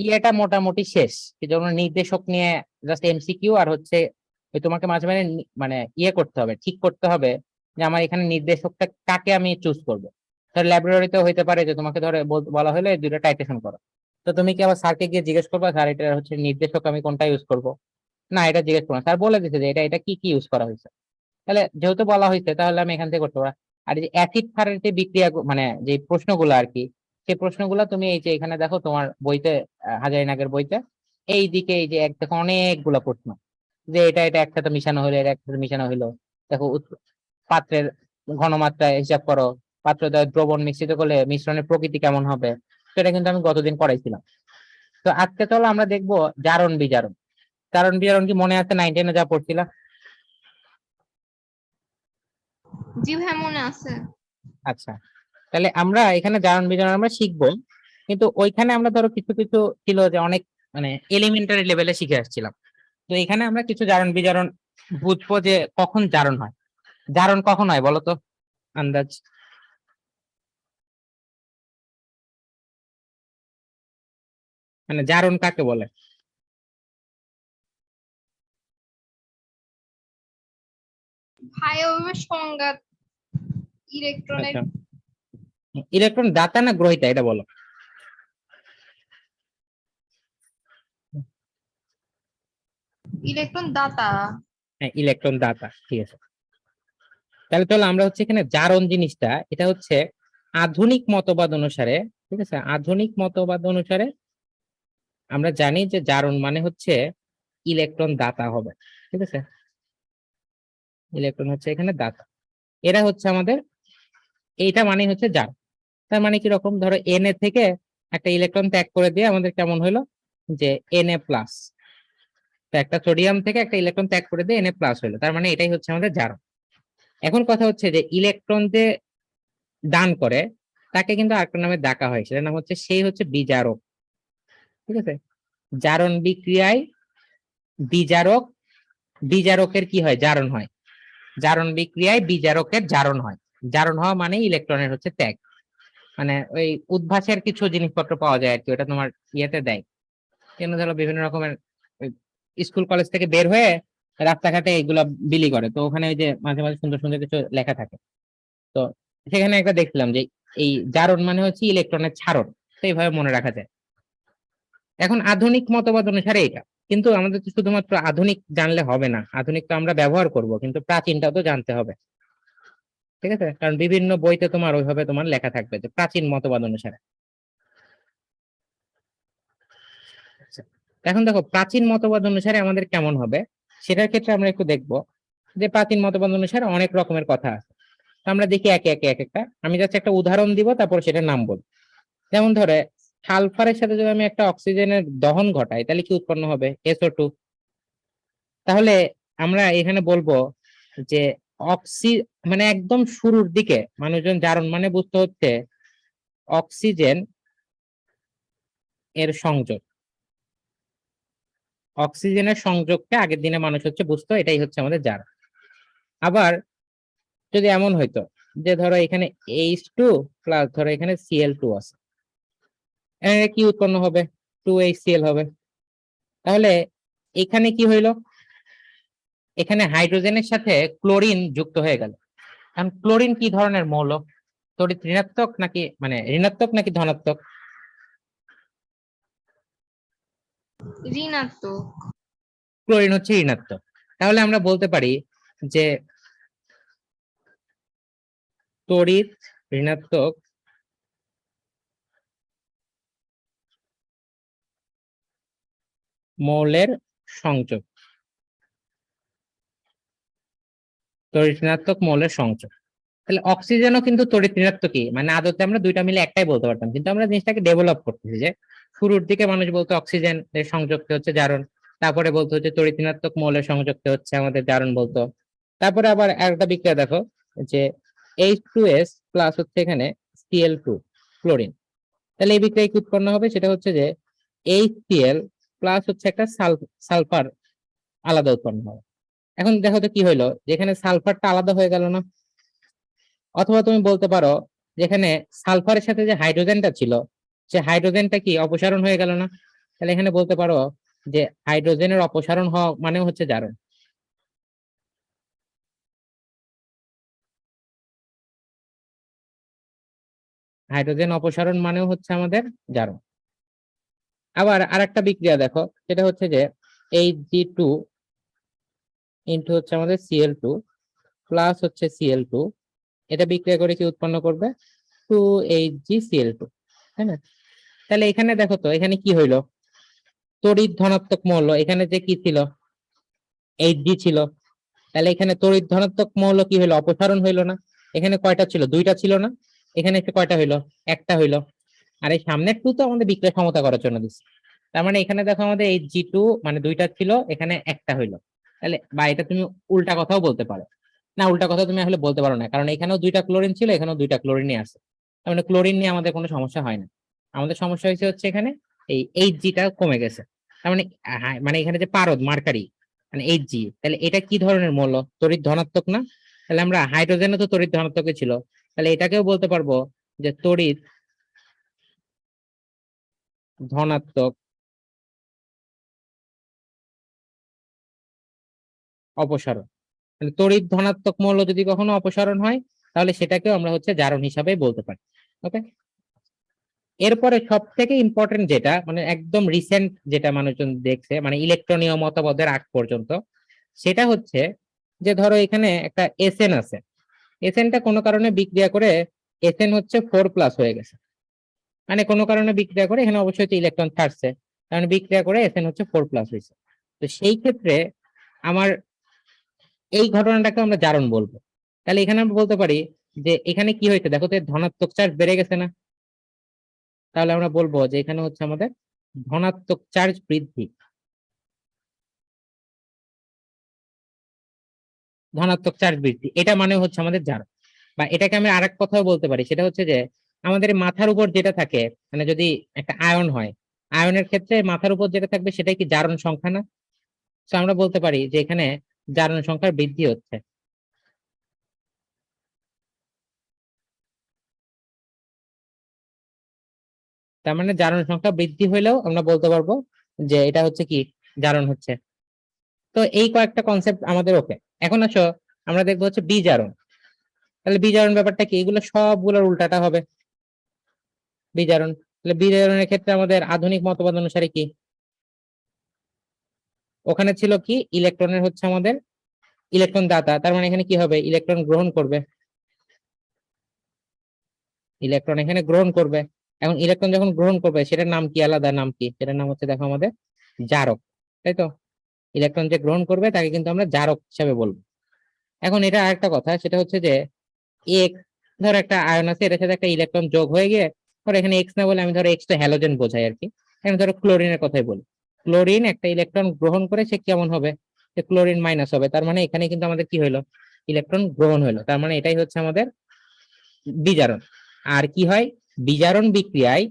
ইয়েটা মোটামুটি শেষ, এই জন্য নির্দেশক নিয়ে জাস্ট এমসিকিউ আর হচ্ছে ওই তোমাকে মাঝে মাঝে মানে ইয়ে করতে হবে, ঠিক করতে হবে যে আমার এখানে নির্দেশকটা কাকে আমি চুজ করবো। ধর ল্যাবরেটরিতেও হইতে পারে যে তোমাকে ধরে বলা হলে এই দুইটা টাইটেশন করো, তো তুমি কি আবার স্যারকে গিয়ে জিজ্ঞেস করবা স্যার এটা হচ্ছে নির্দেশক আমি কোনটা ইউজ করব? না, এটা জিজ্ঞেস করো না, স্যার বলে দিচ্ছে যে এটা এটা কি কি ইউজ করা হয়েছে। তাহলে যেহেতু বলা হয়েছে তাহলে আমি এখান থেকে করতে পারবো। আর এই যে অ্যাসিড ক্ষারের যে বিক্রিয়া মানে যে প্রশ্নগুলো আর কি, সেই প্রশ্নগুলো তুমি এই যে এখানে দেখো তোমার বইতে, হাজারিনাগের বইতে এই দিকে এই যে এক দেখো অনেকগুলো প্রশ্ন, যে এটা এটা একসাথে মিশানো হলো, এটা একসাথে মিশানো হলো। দেখো পাত্রের ঘনমাত্রা হিসাব করো, পাত্র দ্রবণ মিশ্রিত করলে মিশ্রণের প্রকৃতি কেমন হবে, সেটা কিন্তু আমি গতদিন পড়াইছিলাম। তো আজকে চলো আমরা দেখবো জারণ বিজারণ। জারণ বিজারণ কি মনে আছে 9-10 যা পড়ছিলাম? জি ভাই মনে আছে। আচ্ছা, তাহলে আমরা এখানে জারণ বিজারণ আমরা শিখবো, কিন্তু ওইখানে আমরা ধরো কিছু কিছু ছিল যে অনেক মানে এলিমেন্টারি লেভেলে শিখে আসছিলাম। তো এখানে আমরা কিছু জারণ বিজারণ বুঝবো যে কখন জারণ হয়। জারণ কখন হয় বলো তো, আন্দাজ? মানে জারণ কাকে বলে? ভাই ওইভাবে সংজ্ঞা ইলেকট্রনের আচ্ছা, ইলেকট্রন দাতা না গ্রহীতা এটা বলো। ইলেকট্রন দাতা। হ্যাঁ, ইলেকট্রন দাতা, ঠিক আছে। তাহলে চলো আমরা হচ্ছে এখানে জারণ জিনিসটা এটা হচ্ছে আধুনিক মতবাদ অনুসারে, ঠিক আছে, আধুনিক মতবাদ অনুসারে আমরা জানি যে জারণ মানে হচ্ছে ইলেকট্রন দাতা হবে, ঠিক আছে? ইলেকট্রন হচ্ছে এখানে দাতা, এরা হচ্ছে আমাদের, এইটা মানে হচ্ছে জারণ। তার মানে কি রকম, ধরো এন এ থেকে একটা ইলেকট্রন ত্যাগ করে দিয়ে আমাদের কেমন হলো, যে এন এ প্লাস, একটা সোডিয়াম থেকে একটা ইলেকট্রন ত্যাগ করে দিয়ে এন এ প্লাস হলো, তার মানে এটাই হচ্ছে আমাদের জারণ। এখন কথা হচ্ছে যে ইলেকট্রন যে দান করে তাকে কিন্তু আরেকটা নামে ডাকা হয়, সেটার নাম হচ্ছে সেই হচ্ছে বিজারক, ঠিক আছে? জারণ বিক্রিয়ায় বিজারক, বিজারকের কি হয়, জারণ হয়। জারণ বিক্রিয়ায় বিজারকের জারণ হয়। জারণ হওয়া মানে ইলেকট্রনের হচ্ছে ত্যাগ, মানে ওই উদ্ভাসের কিছু জিনিসপত্র পাওয়া যায় আর কি, ওটা তোমার ইয়েতে দেয়। কেন ধরো বিভিন্ন রকমের ওই স্কুল কলেজ থেকে বের হয়ে রাস্তাঘাটে এগুলা বিলি করে, তো ওখানে ওই যে মাঝে মাঝে সুন্দর সুন্দর কিছু লেখা থাকে। তো সেখানে একটা দেখছিলাম যে এই জারণ মানে হচ্ছে ইলেকট্রনের ছাড়ন, তো এইভাবে মনে রাখা যায়। এখন আধুনিক মতবাদ অনুসারে এটা, কিন্তু আমাদের তো শুধুমাত্র আধুনিক জানলে হবে না, আধুনিক তো আমরা ব্যবহার করব, কিন্তু প্রাচীনটাও তো জানতে হবে, ঠিক আছে? কারণ বিভিন্ন বইতে তোমার ওইভাবে তোমার লেখা থাকবে যে প্রাচীন মতবাদ অনুসারে। আচ্ছা, এখন দেখো প্রাচীন মতবাদ অনুসারে আমাদের কেমন হবে, সেটার ক্ষেত্রে আমরা একটু দেখবো যে প্রাচীন মতবাদ অনুসারে অনেক রকমের কথা আছে। তো আমরা দেখি একে একে এক একটা, আমি জাস্ট একটা উদাহরণ দিব তারপর সেটার নাম বলবো। যেমন ধরে সালফারের সাথে যদি আমি একটা অক্সিজেনের দহন ঘটাই তাহলে কি উৎপন্ন হবে, SO2। তাহলে আমরা এখানে বলবো যে অক্সি মানে একদম শুরুর দিকে মানুষজন জারণ মানে বুঝতে হচ্ছে অক্সিজেন এর সংযোগ, অক্সিজেনের সংযোগকে আগের দিনে মানুষ হচ্ছে বুঝতো, এটাই হচ্ছে আমাদের জারণ। আবার যদি এমন হইতো যে ধরো এখানে H2 প্লাস ধরো এখানে Cl2 আছে, এখানে কি উৎপন্ন হবে, 2HCl হবে। তাহলে এখানে কি হইলো, এখানে হাইড্রোজেনের সাথে ক্লোরিন যুক্ত হয়ে গেল। এখন ক্লোরিন কি ধরনের মৌল, তড়িৎ ঋণাত্মক নাকি মানে ঋণাত্মক নাকি ধনাত্মক? ঋণাত্মক। ক্লোরিন হচ্ছে ঋণাত্মক। তাহলে আমরা বলতে পারি যে তড়িৎ ঋণাত্মক মৌলের সংযোগ, তড়িৎ ঋণাত্মক মৌলের সংযোগ। তাহলে অক্সিজেনও কিন্তু তড়িৎ ঋণাত্মকই, মানে আদতে আমরা দুইটা মিলে একটাই বলতে পারতাম, কিন্তু আমরা জিনিসটাকে ডেভেলপ করতেছি যে শুরুর দিকে মানুষ বলতো অক্সিজেন এর সংযোগকে হচ্ছে জারণ, তারপরে বলতো হচ্ছে তড়িৎ ঋণাত্মক মৌলের সংযোগকে হচ্ছে আমাদের জারণ বলতো। তারপরে আবার একটা বিক্রিয়া দেখো যে H2S প্লাস হচ্ছে এখানে Cl2 ক্লোরিন, তাহলে এই বিক্রিয়া কি উৎপন্ন হবে, সেটা হচ্ছে যে HCl প্লাস হচ্ছে একটা সালফার আলাদা উৎপন্ন হবে। এখন দেখো তো কি হইলো, যেখানে সালফারটা আলাদা হয়ে গেল না? অথবা তুমি বলতে পারো যেখানে সালফারের সাথে যে হাইড্রোজেনটা ছিল, সে হাইড্রোজেনটা কি অপসারণ হয়ে গেল না? তাহলে এখানে বলতে পারো যে হাইড্রোজেনের অপসারণ হওয়া মানে হচ্ছে জারণ। হাইড্রোজেন অপসারণ মানেও হচ্ছে আমাদের জারণ। আবার আরেকটা বিক্রিয়া দেখো, সেটা হচ্ছে যে Hg2 ইন্টু হচ্ছে আমাদের Cl2 প্লাস হচ্ছে Cl2, এটা বিক্রিয়া করে কি উৎপন্ন করবে, 2HgCl2, তাই না? তাহলে এখানে দেখো তো এখানে কি হইলো, তড়িৎ ধনাত্মক মৌল এখানে যে কি ছিল, Hg ছিল, তাহলে এখানে তড়িৎ ধনাত্মক মৌল কি হইলো, অপসারণ হইলো না? এখানে কয়টা ছিল, দুইটা ছিল না? এখানে এসে কয়টা হইলো, একটা হইলো। আর এই সামনের টু তো আমাদের বিক্রিয়া ক্ষমতা করার জন্য দিচ্ছে, তার মানে এখানে দেখো আমাদের Hg2 মানে দুইটা ছিল, এখানে একটা হইলো। তাহলে বা এটা তুমি উল্টা কথাও বলতে পারো, না উল্টা কথা তুমি আসলে বলতে পারো না, কারণ এখানেও দুইটা ক্লোরিন ছিল, এখানেও দুইটা ক্লোরিনই আছে, তার মানে ক্লোরিন নিয়ে আমাদের কোনো সমস্যা হয় না। আমাদের সমস্যা হয়েছে হচ্ছে এখানে এই Hgটা কমে গেছে, তার মানে মানে এখানে যে পারদ মার্কারি মানে Hg, তাহলে এটা কি ধরনের মৌল, তড়িৎ ধনাত্মক না? তাহলে আমরা হাইড্রোজেনও তো তড়িৎ ধনাত্মকই ছিল, তাহলে এটাকেও বলতে পারবো যে তড়িৎ ধনাত্মক অপসারণ। মানে তড়িৎ ধনাত্মক মৌল যদি কখনো অপসারণ হয়, তাহলে সেটাকেও আমরা হচ্ছে জারণ হিসাবে বলতে পারি। ওকে, এরপরে সব থেকে ইম্পর্টেন্ট যেটা মানে একদম রিসেন্ট যেটা মানুষজন দেখছে মানে ইলেকট্রনীয় মতবাদের আগ পর্যন্ত, সেটা হচ্ছে যে ধরো এখানে একটা এসএন আছে, এসএনটা কোনো কারণে বিক্রিয়া করে এসএন হচ্ছে 4+ হয়ে গেছে, মানে কোনো কারণে বিক্রিয়া করে এখানে অবশ্যই তো ইলেকট্রন ছাড়ছে, কারণ বিক্রিয়া করে এসএন হচ্ছে 4+ হয়েছে। তো সেই ক্ষেত্রে আমার এই ঘটনাটাকে আমরা জারণ বলবো। তাহলে এখানে আমরা বলতে পারি যে এখানে কি হয়েছে দেখো তো, এর ধনাত্মক চার্জ বেড়ে গেছে না? তাহলে আমরা বলবো যে এখানে হচ্ছে আমাদের ধনাত্মক চার্জ বৃদ্ধি, ধনাত্মক চার্জ বৃদ্ধি এটা মানে হচ্ছে আমাদের জারণ। বা এটাকে আমি আরেক কথাও বলতে পারি, সেটা হচ্ছে যে আমাদের মাথার উপর যেটা থাকে, মানে যদি একটা আয়ন হয়, আয়নের ক্ষেত্রে মাথার উপর যেটা থাকবে সেটাই কি জারণ সংখ্যা না? তো আমরা বলতে পারি যে এখানে জারণ সংখ্যার বৃদ্ধি হচ্ছে। তার মানে জারণ সংখ্যা বৃদ্ধি হইলেও আমরা বলতে পারবো যে এটা হচ্ছে কি, জারণ হচ্ছে। তো এই কয়েকটা কনসেপ্ট আমাদের ওকে। এখন আসো আমরা দেখবো হচ্ছে বিজারণ। তাহলে বিজারণ ব্যাপারটা কি, এগুলো সবগুলোর উল্টাটা হবে বিজারণ। তাহলে বিজারণের ক্ষেত্রে আমাদের আধুনিক মতবাদ অনুসারে কি, ওখানে ছিল কি ইলেকট্রনের হচ্ছে আমাদের ইলেকট্রন দাতা, তার মানে এখানে কি হবে, ইলেকট্রন গ্রহণ করবে, ইলেকট্রন এখানে গ্রহণ করবে। এখন ইলেকট্রন যখন গ্রহণ করবে সেটার নাম কি, আলাদা নাম কি, সেটার নাম হচ্ছে দেখো আমাদের জারক, তাই তো? ইলেকট্রন যে গ্রহণ করবে তাকে কিন্তু আমরা জারক হিসাবে বলবো। এখন এটা আরেকটা কথা, সেটা হচ্ছে যে এক্স, ধর একটা আয়ন আছে, এটার সাথে একটা ইলেকট্রন যোগ হয়ে গিয়ে, ধর এখানে এক্স না বলে আমি ধরো এক্স তো হ্যালোজেন বোঝাই আর কি, আমি ধরো ক্লোরিনের কথাই বলি, ক্লোরিন একটা ইলেকট্রন গ্রহণ করে সে কেমন হবে, সে ক্লোরিন মাইনাস হবে, তার মানে এখানে কিন্তু আমাদের কি হইলো, ইলেকট্রন গ্রহণ হইলো, তার মানে এটাই হচ্ছে আমাদের বিজারণ। আর কি হয়, বিজারণ বিক্রিয়ায়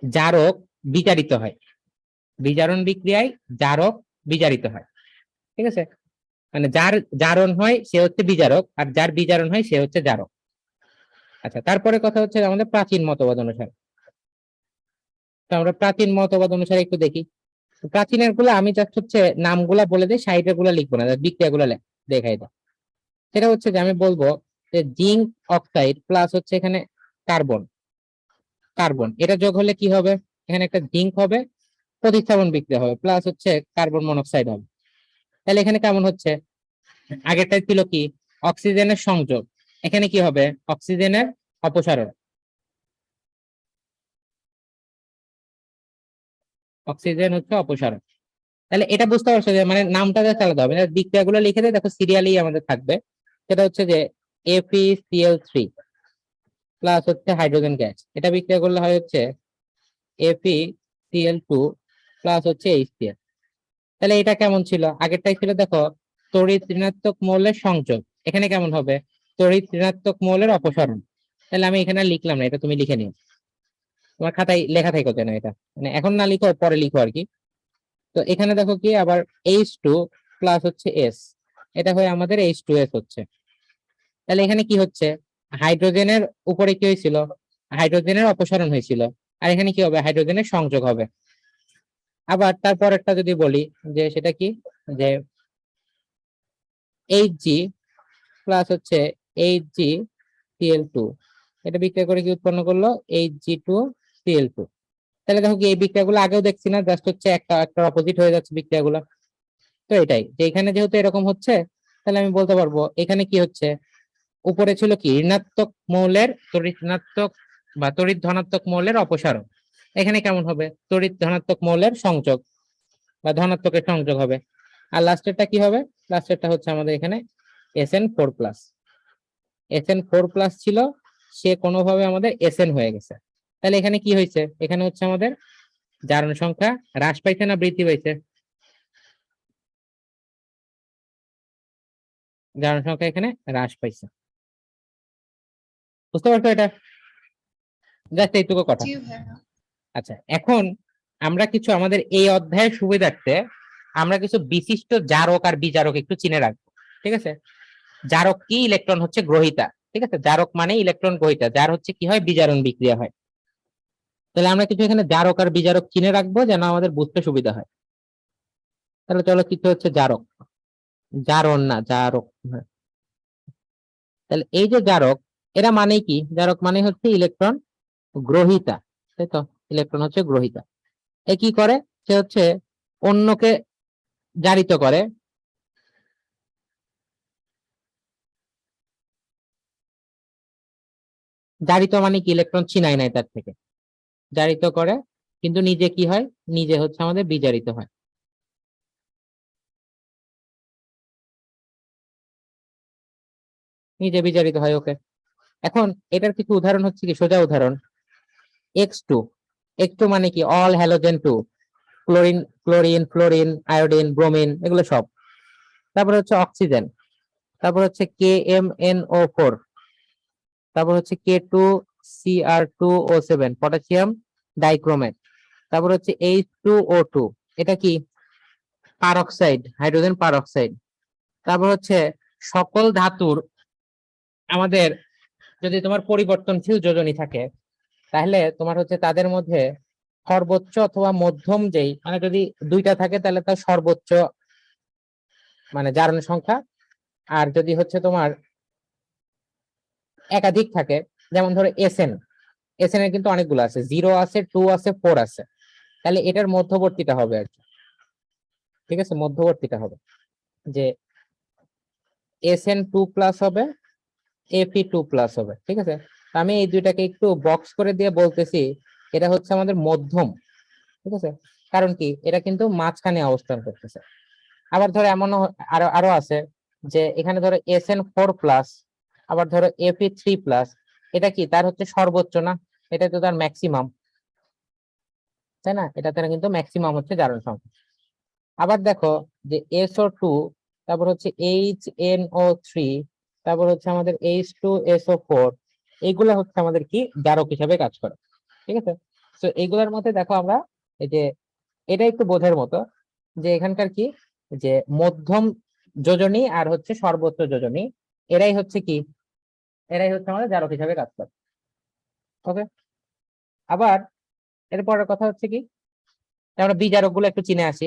জারক বিজারিত হয়, বিজারণ বিক্রিয়ায় জারক বিজারিত হয়, ঠিক আছে? মানে যার জারণ হয় সে হচ্ছে বিজারক, আর যার বিজারণ হয় সে হচ্ছে জারক। আচ্ছা, তারপরে কথা হচ্ছে আমাদের প্রাচীন মতবাদ অনুসারে। তো আমরা প্রাচীন মতবাদ অনুসারে একটু দেখি। প্রাচীনের গুলো আমি জাস্ট হচ্ছে নামগুলা বলে দিই, সাইডের গুলা লিখবো না, বিক্রিয়া গুলা দেখাই দাও। সেটা হচ্ছে যে আমি বলবো যে জিঙ্ক অক্সাইড প্লাস হচ্ছে এখানে কার্বন, কার্বন এটা যোগ হলে কি হবে, এখানে একটা জিঙ্ক হবে, প্রতিস্থাপন বিক্রিয়া হবে, প্লাস হচ্ছে কার্বন মনোক্সাইড হবে। তাহলে এখানে কেমন হচ্ছে, আগেরটাই ছিল কি অক্সিজেনের সংযোগ, এখানে কি হবে অক্সিজেনের অপসারণ, অক্সিজেন হচ্ছে অপসারণ। তাহলে এটা বুঝতে পারছো যে মানে নামটা জাস্ট আলাদা হবে, বিক্রিয়াগুলো লিখে দিয়ে দেখো সিরিয়ালি আমাদের থাকবে। সেটা হচ্ছে যে FeCl3 প্লাস হচ্ছে হাইড্রোজেন গ্যাস, এটা বিক্রিয়া করলে হয় হচ্ছে FeCl2 প্লাস হচ্ছে HCl। তাহলে এটা কেমন ছিল? আগেরটাই ছিল দেখো তড়িৎ ঋণাত্মক মৌলের সংযোগ, এখানে কেমন হবে? তড়িৎ ঋণাত্মক মৌলের অপসারণ। তাহলে আমি এখানে আর লিখলাম না, এটা তুমি লিখে নিও, তোমার খাতায় লেখা থাকো যেন, এটা মানে এখন না লিখো পরে লিখো আর কি। তো এখানে দেখো কি আবার H2 প্লাস হচ্ছে S, এটা হয়ে আমাদের H2S হচ্ছে। তাহলে এখানে কি হচ্ছে? হাইড্রোজেনের উপরে কি হয়েছিল? হাইড্রোজেনের অপসারণ হয়েছিল, আর এখানে কি হবে? হাইড্রোজেনের সংযোগ হবে। আবার তারপর একটা যদি বলি যে সেটা কি, যে Hg প্লাস হচ্ছে HgCl2, এটা বিক্রিয়া করে কি উৎপন্ন করলো? Hg2Cl2। তাহলে দেখো কি এই বিক্রিয়াগুলো আগেও দেখছি না, জাস্ট হচ্ছে একটা একটা অপোজিট হয়ে যাচ্ছে বিক্রিয়াগুলো। তো এটাই যে এখানে যেহেতু এরকম হচ্ছে, তাহলে আমি বলতে পারবো এখানে কি হচ্ছে, উপরে ছিল কি ঋণাত্মক মৌলের তড়িৎ ঋণাত্মক বা তড়িৎ ধনাত্মক মৌলের অপসারণ, এখানে কেমন হবে? তড়িৎ ধনাত্মক মৌলের সংযোগ বা ধনাত্মকের সংযোগ হবে। আর লাস্টেরটা কি হবে? লাস্টেরটা হচ্ছে আমাদের এখানে SN4+। SN4+ ছিল, সে কোনোভাবে আমাদের SN হয়ে গেছে। তাহলে এখানে কি হয়েছে? এখানে হচ্ছে আমাদের জারণ সংখ্যা হ্রাস পাইছে না বৃদ্ধি পাইছে? জারণ সংখ্যা এখানে হ্রাস পাইছে। বুঝতে পারছো এটা? জাস্ট এইটুকু কথা। জি ভাইয়া। আচ্ছা, এখন আমরা কিছু আমাদের এই অধ্যায়ের সুবিধার্থে আমরা কিছু বিশিষ্ট জারক আর বিজারক একটু চিনে রাখবো, ঠিক আছে? জারক কি? ইলেকট্রন হচ্ছে গ্রহীতা, ঠিক আছে? জারক মানে ইলেকট্রন গ্রহীতা, যার হচ্ছে কি হয়? বিজারণ বিক্রিয়া হয়। তাহলে আমরা কিছু এখানে জারক আর বিজারক চিনে রাখবো যেন আমাদের বুঝতে সুবিধা হয়। তাহলে চলো, কিছু হচ্ছে জারক, জারণ না জারক, হ্যাঁ। তাহলে এই যে জারক, এরা মানে কি? জারক মানে হচ্ছে ইলেকট্রন গ্রহীতা, তাই তো? ইলেকট্রন হচ্ছে গ্রহীতা। এ কি করে? সে হচ্ছে অন্যকে জারিত করে। জারিত মানে কি? ইলেকট্রন ছিনায় নেয় তার থেকে, জারিত করে, কিন্তু নিজে কি হয়? নিজে হচ্ছে আমাদের বিজারিত হয়। নিজে বিজারিত হয়, ওকে। এখন এটার কিছু উদাহরণ হচ্ছে কি, সোজা উদাহরণ X2। X2 মানে কি? All halogen 2, chlorine, chlorine, fluorine, iodine, bromine, এগুলো সব। তারপর হচ্ছে অক্সিজেন, তারপর হচ্ছে KMnO4, তারপর হচ্ছে K2Cr2O7, পটাশিয়াম ডাইক্রোমেট, তারপর হচ্ছে H2O2, এটা কি? Peroxide, hydrogen peroxide. তারপর হচ্ছে সকল ধাতুর আমাদের যদি তোমার পরিবর্তনশীল যোজনী থাকে, তাহলে তোমার হচ্ছে তাদের মধ্যে সর্বোচ্চ অথবা মধ্যম, যেই মানে যদি দুইটা থাকে তাহলে তার সর্বোচ্চ মানে জারণ সংখ্যা। আর যদি হচ্ছে তোমার একাধিক থাকে, যেমন ধরো SN, SN এর কিন্তু অনেকগুলো আছে, 0 আছে, 2 আছে, 4 আছে। তাহলে এটার মধ্যবর্তীটা হবে আর কি, ঠিক আছে? মধ্যবর্তীটা হবে যে SN2+ হবে, Fe2+ হবে, ঠিক আছে? আমি এই দুইটাকে একটু বক্স করে দিয়ে বলতেছি এটা হচ্ছে আমাদের মধ্যম, ঠিক আছে? কারণ কি? এটা কিন্তু মাঝখানে অবস্থান করতেছে। আবার ধরো এমনও আরো আরো আছে যে এখানে ধরো SN4+, আবার ধরো Fe3+, এটা কি? তার হচ্ছে সর্বোচ্চ না, এটা তো তার ম্যাক্সিমাম, তাই না? এটা তার কিন্তু ম্যাক্সিমাম হচ্ছে জারণ সংখ্যা। আবার দেখো যে SO2, তারপর হচ্ছে HNO3, তারপর হচ্ছে আমাদের H2SO4, এইগুলা হচ্ছে আমাদের কি? জারক হিসাবে কাজ করে, ঠিক আছে? তো এইগুলোর মধ্যে দেখো আমরা এই যে এটা একটু বোঝার মতো যে এখানকার কি, যে মধ্যম যোজনী আর হচ্ছে সর্বোচ্চ যোজনী, এরাই হচ্ছে কি? এরাই হচ্ছে আমাদের জারক হিসাবে কাজ করে, ওকে। আবার এরপরের কথা হচ্ছে কি, আমরা বিজারক গুলো একটু চিনে আসি।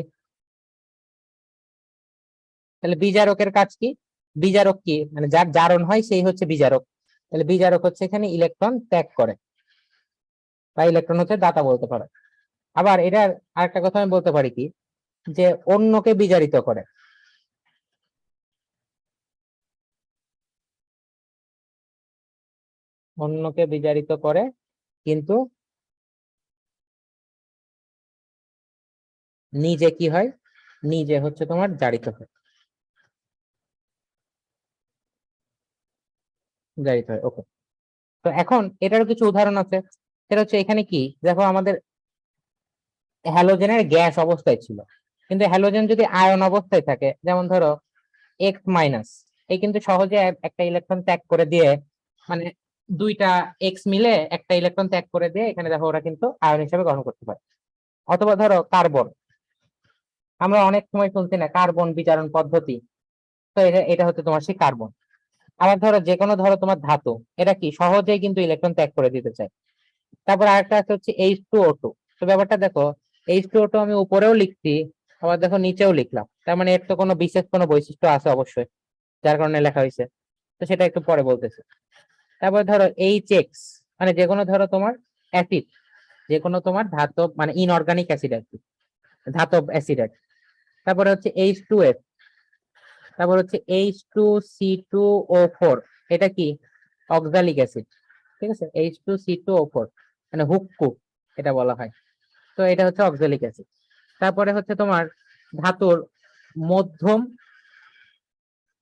তাহলে বিজারকের কাজ কি? বিজারক কি? মানে যার জারণ হয় সেই হচ্ছে বিজারক। তাহলে বিজারক হচ্ছে এখানে ইলেকট্রন ত্যাগ করে, বা ইলেকট্রন হচ্ছে দাতা বলতে পারে। আবার এটার আরেকটা কথা আমি বলতে পারি কি, যে অন্যকে বিজারিত করে। অন্যকে বিজারিত করে, কিন্তু নিজে কি হয়? নিজে হচ্ছে তোমার জারিত হয়, ওকে। তো এখন এটারও কিছু উদাহরণ আছে। সেটা হচ্ছে এখানে কি দেখো, আমাদের হ্যালোজেনের গ্যাস অবস্থায় ছিল, কিন্তু হ্যালোজেন যদি আয়ন অবস্থায় থাকে, যেমন ধরো এক্স মাইনাস, এই কিন্তু সহজে একটা ইলেকট্রন ত্যাগ করে দিয়ে, মানে দুইটা এক্স মিলে একটা ইলেকট্রন ত্যাগ করে দিয়ে এখানে দেখো ওরা কিন্তু আয়ন হিসেবে গ্রহণ করতে পারে। অথবা ধরো কার্বন, আমরা অনেক সময় শুনছি না কার্বন বিজারণ পদ্ধতি, তো এটা এটা হচ্ছে তোমার সেই কার্বন। আবার ধরো যে কোনো ধরো তোমার ধাতু, এটা কি সহজেই কিন্তু ইলেকট্রন ত্যাগ করে দিতে চায়। তারপর আরেকটা আছে হচ্ছে H2O2। তো ব্যাপারটা দেখো, H2O2 আমি উপরেও লিখছি, আবার দেখো নিচেও লিখলাম, তার মানে এর তো কোনো বিশেষ কোনো বৈশিষ্ট্য আছে অবশ্যই, যার কারণে লেখা হয়েছে। তো সেটা একটু পরে বলতেছে। তারপর ধরো HX, মানে যে কোনো ধরো তোমার অ্যাসিড, যে কোনো তোমার ধাতব মানে ইনঅর্গানিক অ্যাসিড আর কি, ধাতব অ্যাসিড আর কি। তারপরে হচ্ছে H2S, তারপর হচ্ছে H2C2O4, এটা কি অক্সালিক অ্যাসিড, ঠিক আছে, H2C2O4 মানে হুক্কু এটা বলা হয়। তো এটা হচ্ছে অক্সালিক অ্যাসিড। তারপরে হচ্ছে তোমার ধাতুর মধ্যম,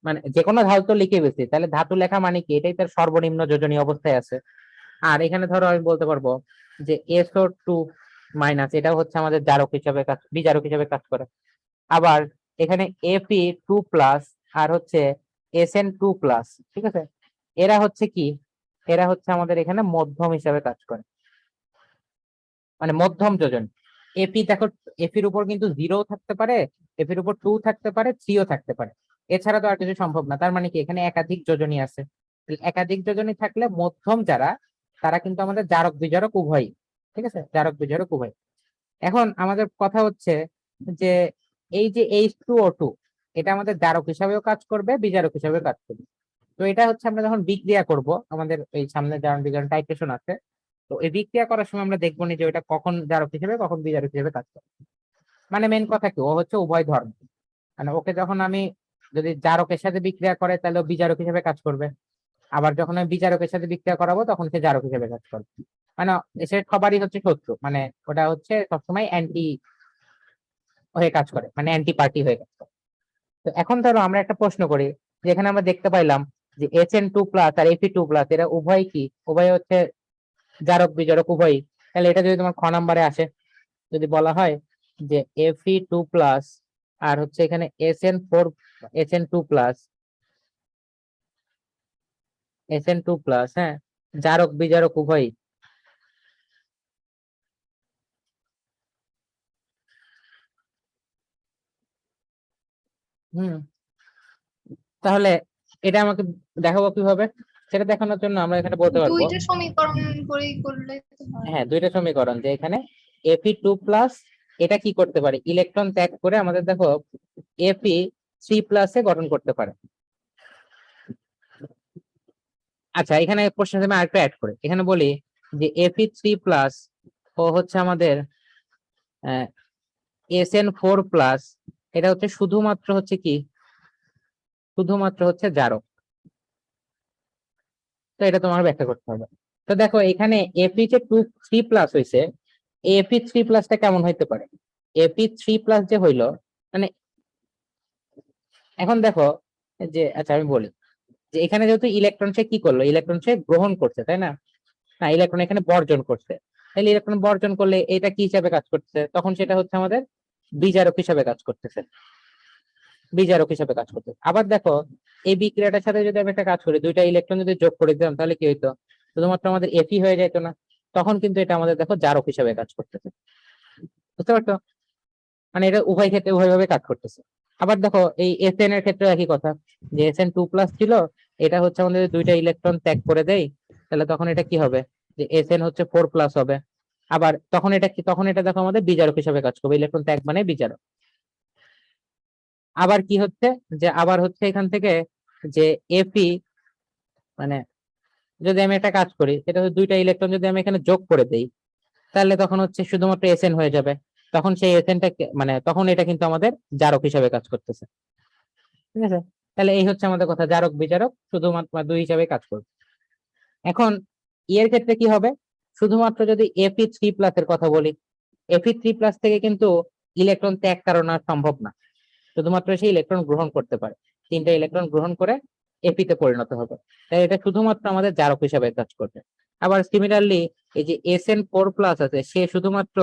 মানে যে কোনো ধাতু লিখে বেশি, তাহলে ধাতু লেখা মানে কি, এটাই তার সর্বনিম্ন যোজনীয় অবস্থায় আছে। আর এখানে ধরো আমি বলতে পারবো যে SO2 মাইনাস, এটাও হচ্ছে আমাদের জারক হিসাবে কাজ, বিজারক হিসাবে কাজ করে। আবার এখানে Fe2 প্লাস আর হচ্ছে SN2 প্লাস, ঠিক আছে, এরা হচ্ছে কি, এরা হচ্ছে আমাদের এখানে মধ্যম হিসাবে কাজ করে, মানে মধ্যম যোজন। এপি দেখো, এপির উপর কিন্তু 0 থাকতে পারে, এপির উপর 2 থাকতে পারে, 3ও থাকতে পারে, এছাড়া তো আর কিছু সম্ভব না। তার মানে কি এখানে একাধিক যোজনী আছে। একাধিক যোজনী থাকলে মধ্যম যারা, তারা কিন্তু আমাদের জারক বিজারক উভয়ই, ঠিক আছে, জারক বিজারক উভয়। এখন আমাদের কথা হচ্ছে যে এই যে H2O2, এটা আমাদের জারক হিসাবেও কাজ করবে, বিজারক হিসাবেও কাজ করবে। তো এটা হচ্ছে আমরা যখন বিক্রিয়া করব, আমাদের এই সামনে জারণ বিজারণ টাইট্রেশন আছে, তো এই বিক্রিয়া করার সময় আমরা দেখবো না যে ওটা কখন জারক হিসেবে কখন বিজারক হিসেবে কাজ করে। মানে মেন কথা কি, ও হচ্ছে উভয় ধর্ম, মানে ওকে যখন আমি যদি জারকের সাথে বিক্রিয়া করে তাহলে ও বিজারক হিসেবে কাজ করবে, আবার যখন আমি বিজারকের সাথে বিক্রিয়া করাবো তখন সে জারক হিসেবে কাজ করবে। মানে সে সবারই হচ্ছে শত্রু, মানে ওটা হচ্ছে সবসময় অ্যান্টি হয়ে কাজ করে, মানে অ্যান্টি পার্টি হয়ে কাজ করে। তো এখন ধরো আমরা একটা প্রশ্ন করি, যেখানে আমরা দেখতে পাইলাম যে SN2 প্লাস আর Fe2 প্লাস এরা উভয় কি, উভয় হচ্ছে জারক বিজারক উভয়ই। তাহলে এটা যদি তোমার খ নাম্বারে আসে, যদি বলা হয় যে Fe2 প্লাস আর হচ্ছে এখানে SN2 প্লাস, SN2 প্লাস, হ্যাঁ, জারক বিজারক উভয়ই। হুম, তাহলে এটা আমাকে দেখাবো কিভাবে, সেটা দেখানোর জন্য আমরা এখানে বলতে পারবো, দুইটা সমীকরণ করেই করলে তো হয়। হ্যাঁ, দুইটা সমীকরণ, যে এখানে Fe2 প্লাস এটা কি করতে পারে, ইলেকট্রন ত্যাগ করে আমাদের দেখো Fe3 প্লাসে গঠন করতে পারে। আচ্ছা, এখানে প্রশ্নের আমি আরেকটা অ্যাড করে এখানে বলি যে Fe3 প্লাস ও হচ্ছে আমাদের SN4 প্লাস, এটা হচ্ছে শুধুমাত্র হচ্ছে কি, শুধুমাত্র হচ্ছে জারক। তো এটা তোমার ব্যাখ্যা করতে হবে। তো দেখো এখানে Fe যে 3 প্লাস হয়েছে, Fe3 প্লাসটা কেমন হইতে পারে, Fe3 প্লাস যে হইলো, মানে এখন দেখো যে, আচ্ছা আমি বলি যে এখানে যেহেতু ইলেকট্রন সে কি করলো, ইলেকট্রন সে গ্রহণ করছে, তাই না, না ইলেকট্রন এখানে বর্জন করছে। তাহলে ইলেকট্রন বর্জন করলে এটা কি হিসাবে কাজ করছে, তখন সেটা হচ্ছে আমাদের বিজারক হিসাবে কাজ করতেছে, বিজারক হিসাবে কাজ করতেছে। আবার দেখো এই বিক্রিয়াটার সাথে যদি আমি একটা কাজ করি, দুইটা ইলেকট্রন যদি যোগ করে দিতাম তাহলে কি হইতো, শুধুমাত্র আমাদের Fe হয়ে যেত না, তখন কিন্তু এটা আমাদের দেখো জারক হিসাবে কাজ করতেছে, বুঝতে পারছো, মানে এটা উভয় ক্ষেত্রে উভয় ভাবে কাজ করতেছে। আবার দেখো এই এসএন এর ক্ষেত্রে একই কথা, যে SN2 প্লাস ছিল, এটা হচ্ছে আমাদের দুইটা ইলেকট্রন ত্যাগ করে দেয়, তাহলে তখন এটা কি হবে, যে SN হচ্ছে 4 প্লাস হবে। আবার তখন এটা কি, তখন এটা দেখো আমাদের বিজারক হিসাবে কাজ করবে, ইলেকট্রন ত্যাগ মানে বিজারক। আবার কি হচ্ছে, যে আবার হচ্ছে এখান থেকে যে Fe, মানে যদি আমি একটা কাজ করি, সেটা হচ্ছে দুইটা ইলেকট্রন যদি আমি এখানে যোগ করে দেই, তাহলে তখন হচ্ছে শুধুমাত্র SN হয়ে যাবে, তখন সেই SN টা মানে তখন এটা কিন্তু আমাদের জারক হিসাবে কাজ করতেছে, ঠিক আছে। তাহলে এই হচ্ছে আমাদের কথা, জারক বিজারক শুধুমাত্র দুই হিসাবে কাজ করবে। এখন এর ক্ষেত্রে কি হবে, শুধুমাত্র যদি Fe3 প্লাস এর কথা বলি, Fe3 প্লাস থেকে কিন্তু ইলেকট্রন ত্যাগ করানো সম্ভব না, শুধুমাত্র সে ইলেকট্রন গ্রহণ করতে পারে, 3টা ইলেকট্রন গ্রহণ করে এপিতে পরিণত হবে, তাই এটা শুধুমাত্র আমাদের জারক হিসাবে কাজ করবে। আবার সিমিলারলি এই যে SN4+ আছে, সে শুধুমাত্র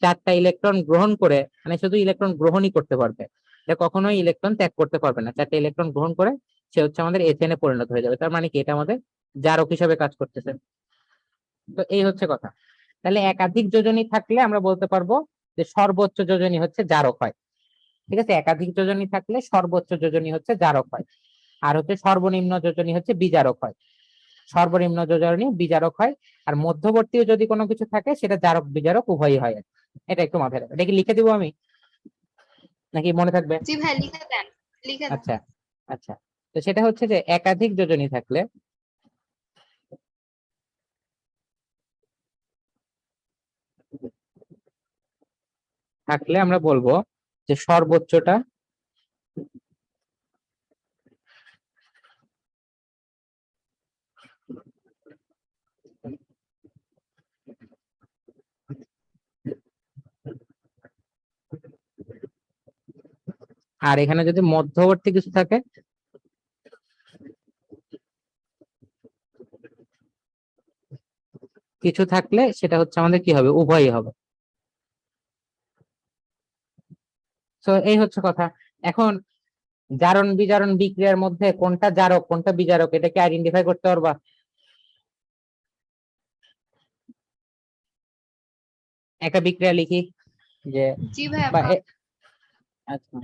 4টা ইলেকট্রন গ্রহণ করে, মানে শুধু ইলেকট্রন গ্রহণই করতে পারবে, এটা কখনোই ইলেকট্রন ত্যাগ করতে পারবে না। 4টা ইলেকট্রন গ্রহণ করে সে হচ্ছে আমাদের SN এ পরিণত হয়ে যাবে, তার মানে কি এটা আমাদের জারক হিসাবে কাজ করতেছে। তো এই হচ্ছে কথা। তাহলে একাধিক যোজনী থাকলে আমরা বলতে পারবো যে সর্বোচ্চ যোজনী হচ্ছে জারক হয়। ঠিক আছে, একাধিক যোজনী থাকলে সর্বোচ্চ যোজনী হচ্ছে জারক হয়, আর হচ্ছে সর্বনিম্ন যোজনী হচ্ছে বিজারক হয়। সর্বনিম্ন যোজনী বিজারক হয়, আর মধ্যবর্তীও যদি কোনো কিছু থাকে সেটা জারক বিজারক উভয়ই হয়। এটা একটু মাথায় রাখবেন। এটা কি লিখে দিব আমি নাকি মনে থাকবে? জি ভাই লিখে দেন, লিখে দেন। আচ্ছা আচ্ছা, তো সেটা হচ্ছে যে একাধিক যোজনী থাকলে আমরা বলবো যে সর্বোচ্চটা আর এখানে যদি মধ্যবর্তী কিছু থাকে থাকলে সেটা হচ্ছে আমাদের কি হবে, উভয়ই হবে। তো এই হচ্ছে কথা। এখন জারণ বিজারণ বিক্রিয়ার মধ্যে কোনটা জারক কোনটা বিজারক এটা কি আইডেন্টিফাই করতে পারবা? একটা বিক্রিয়া লিখি যে জি ভাইয়া বা আচ্ছা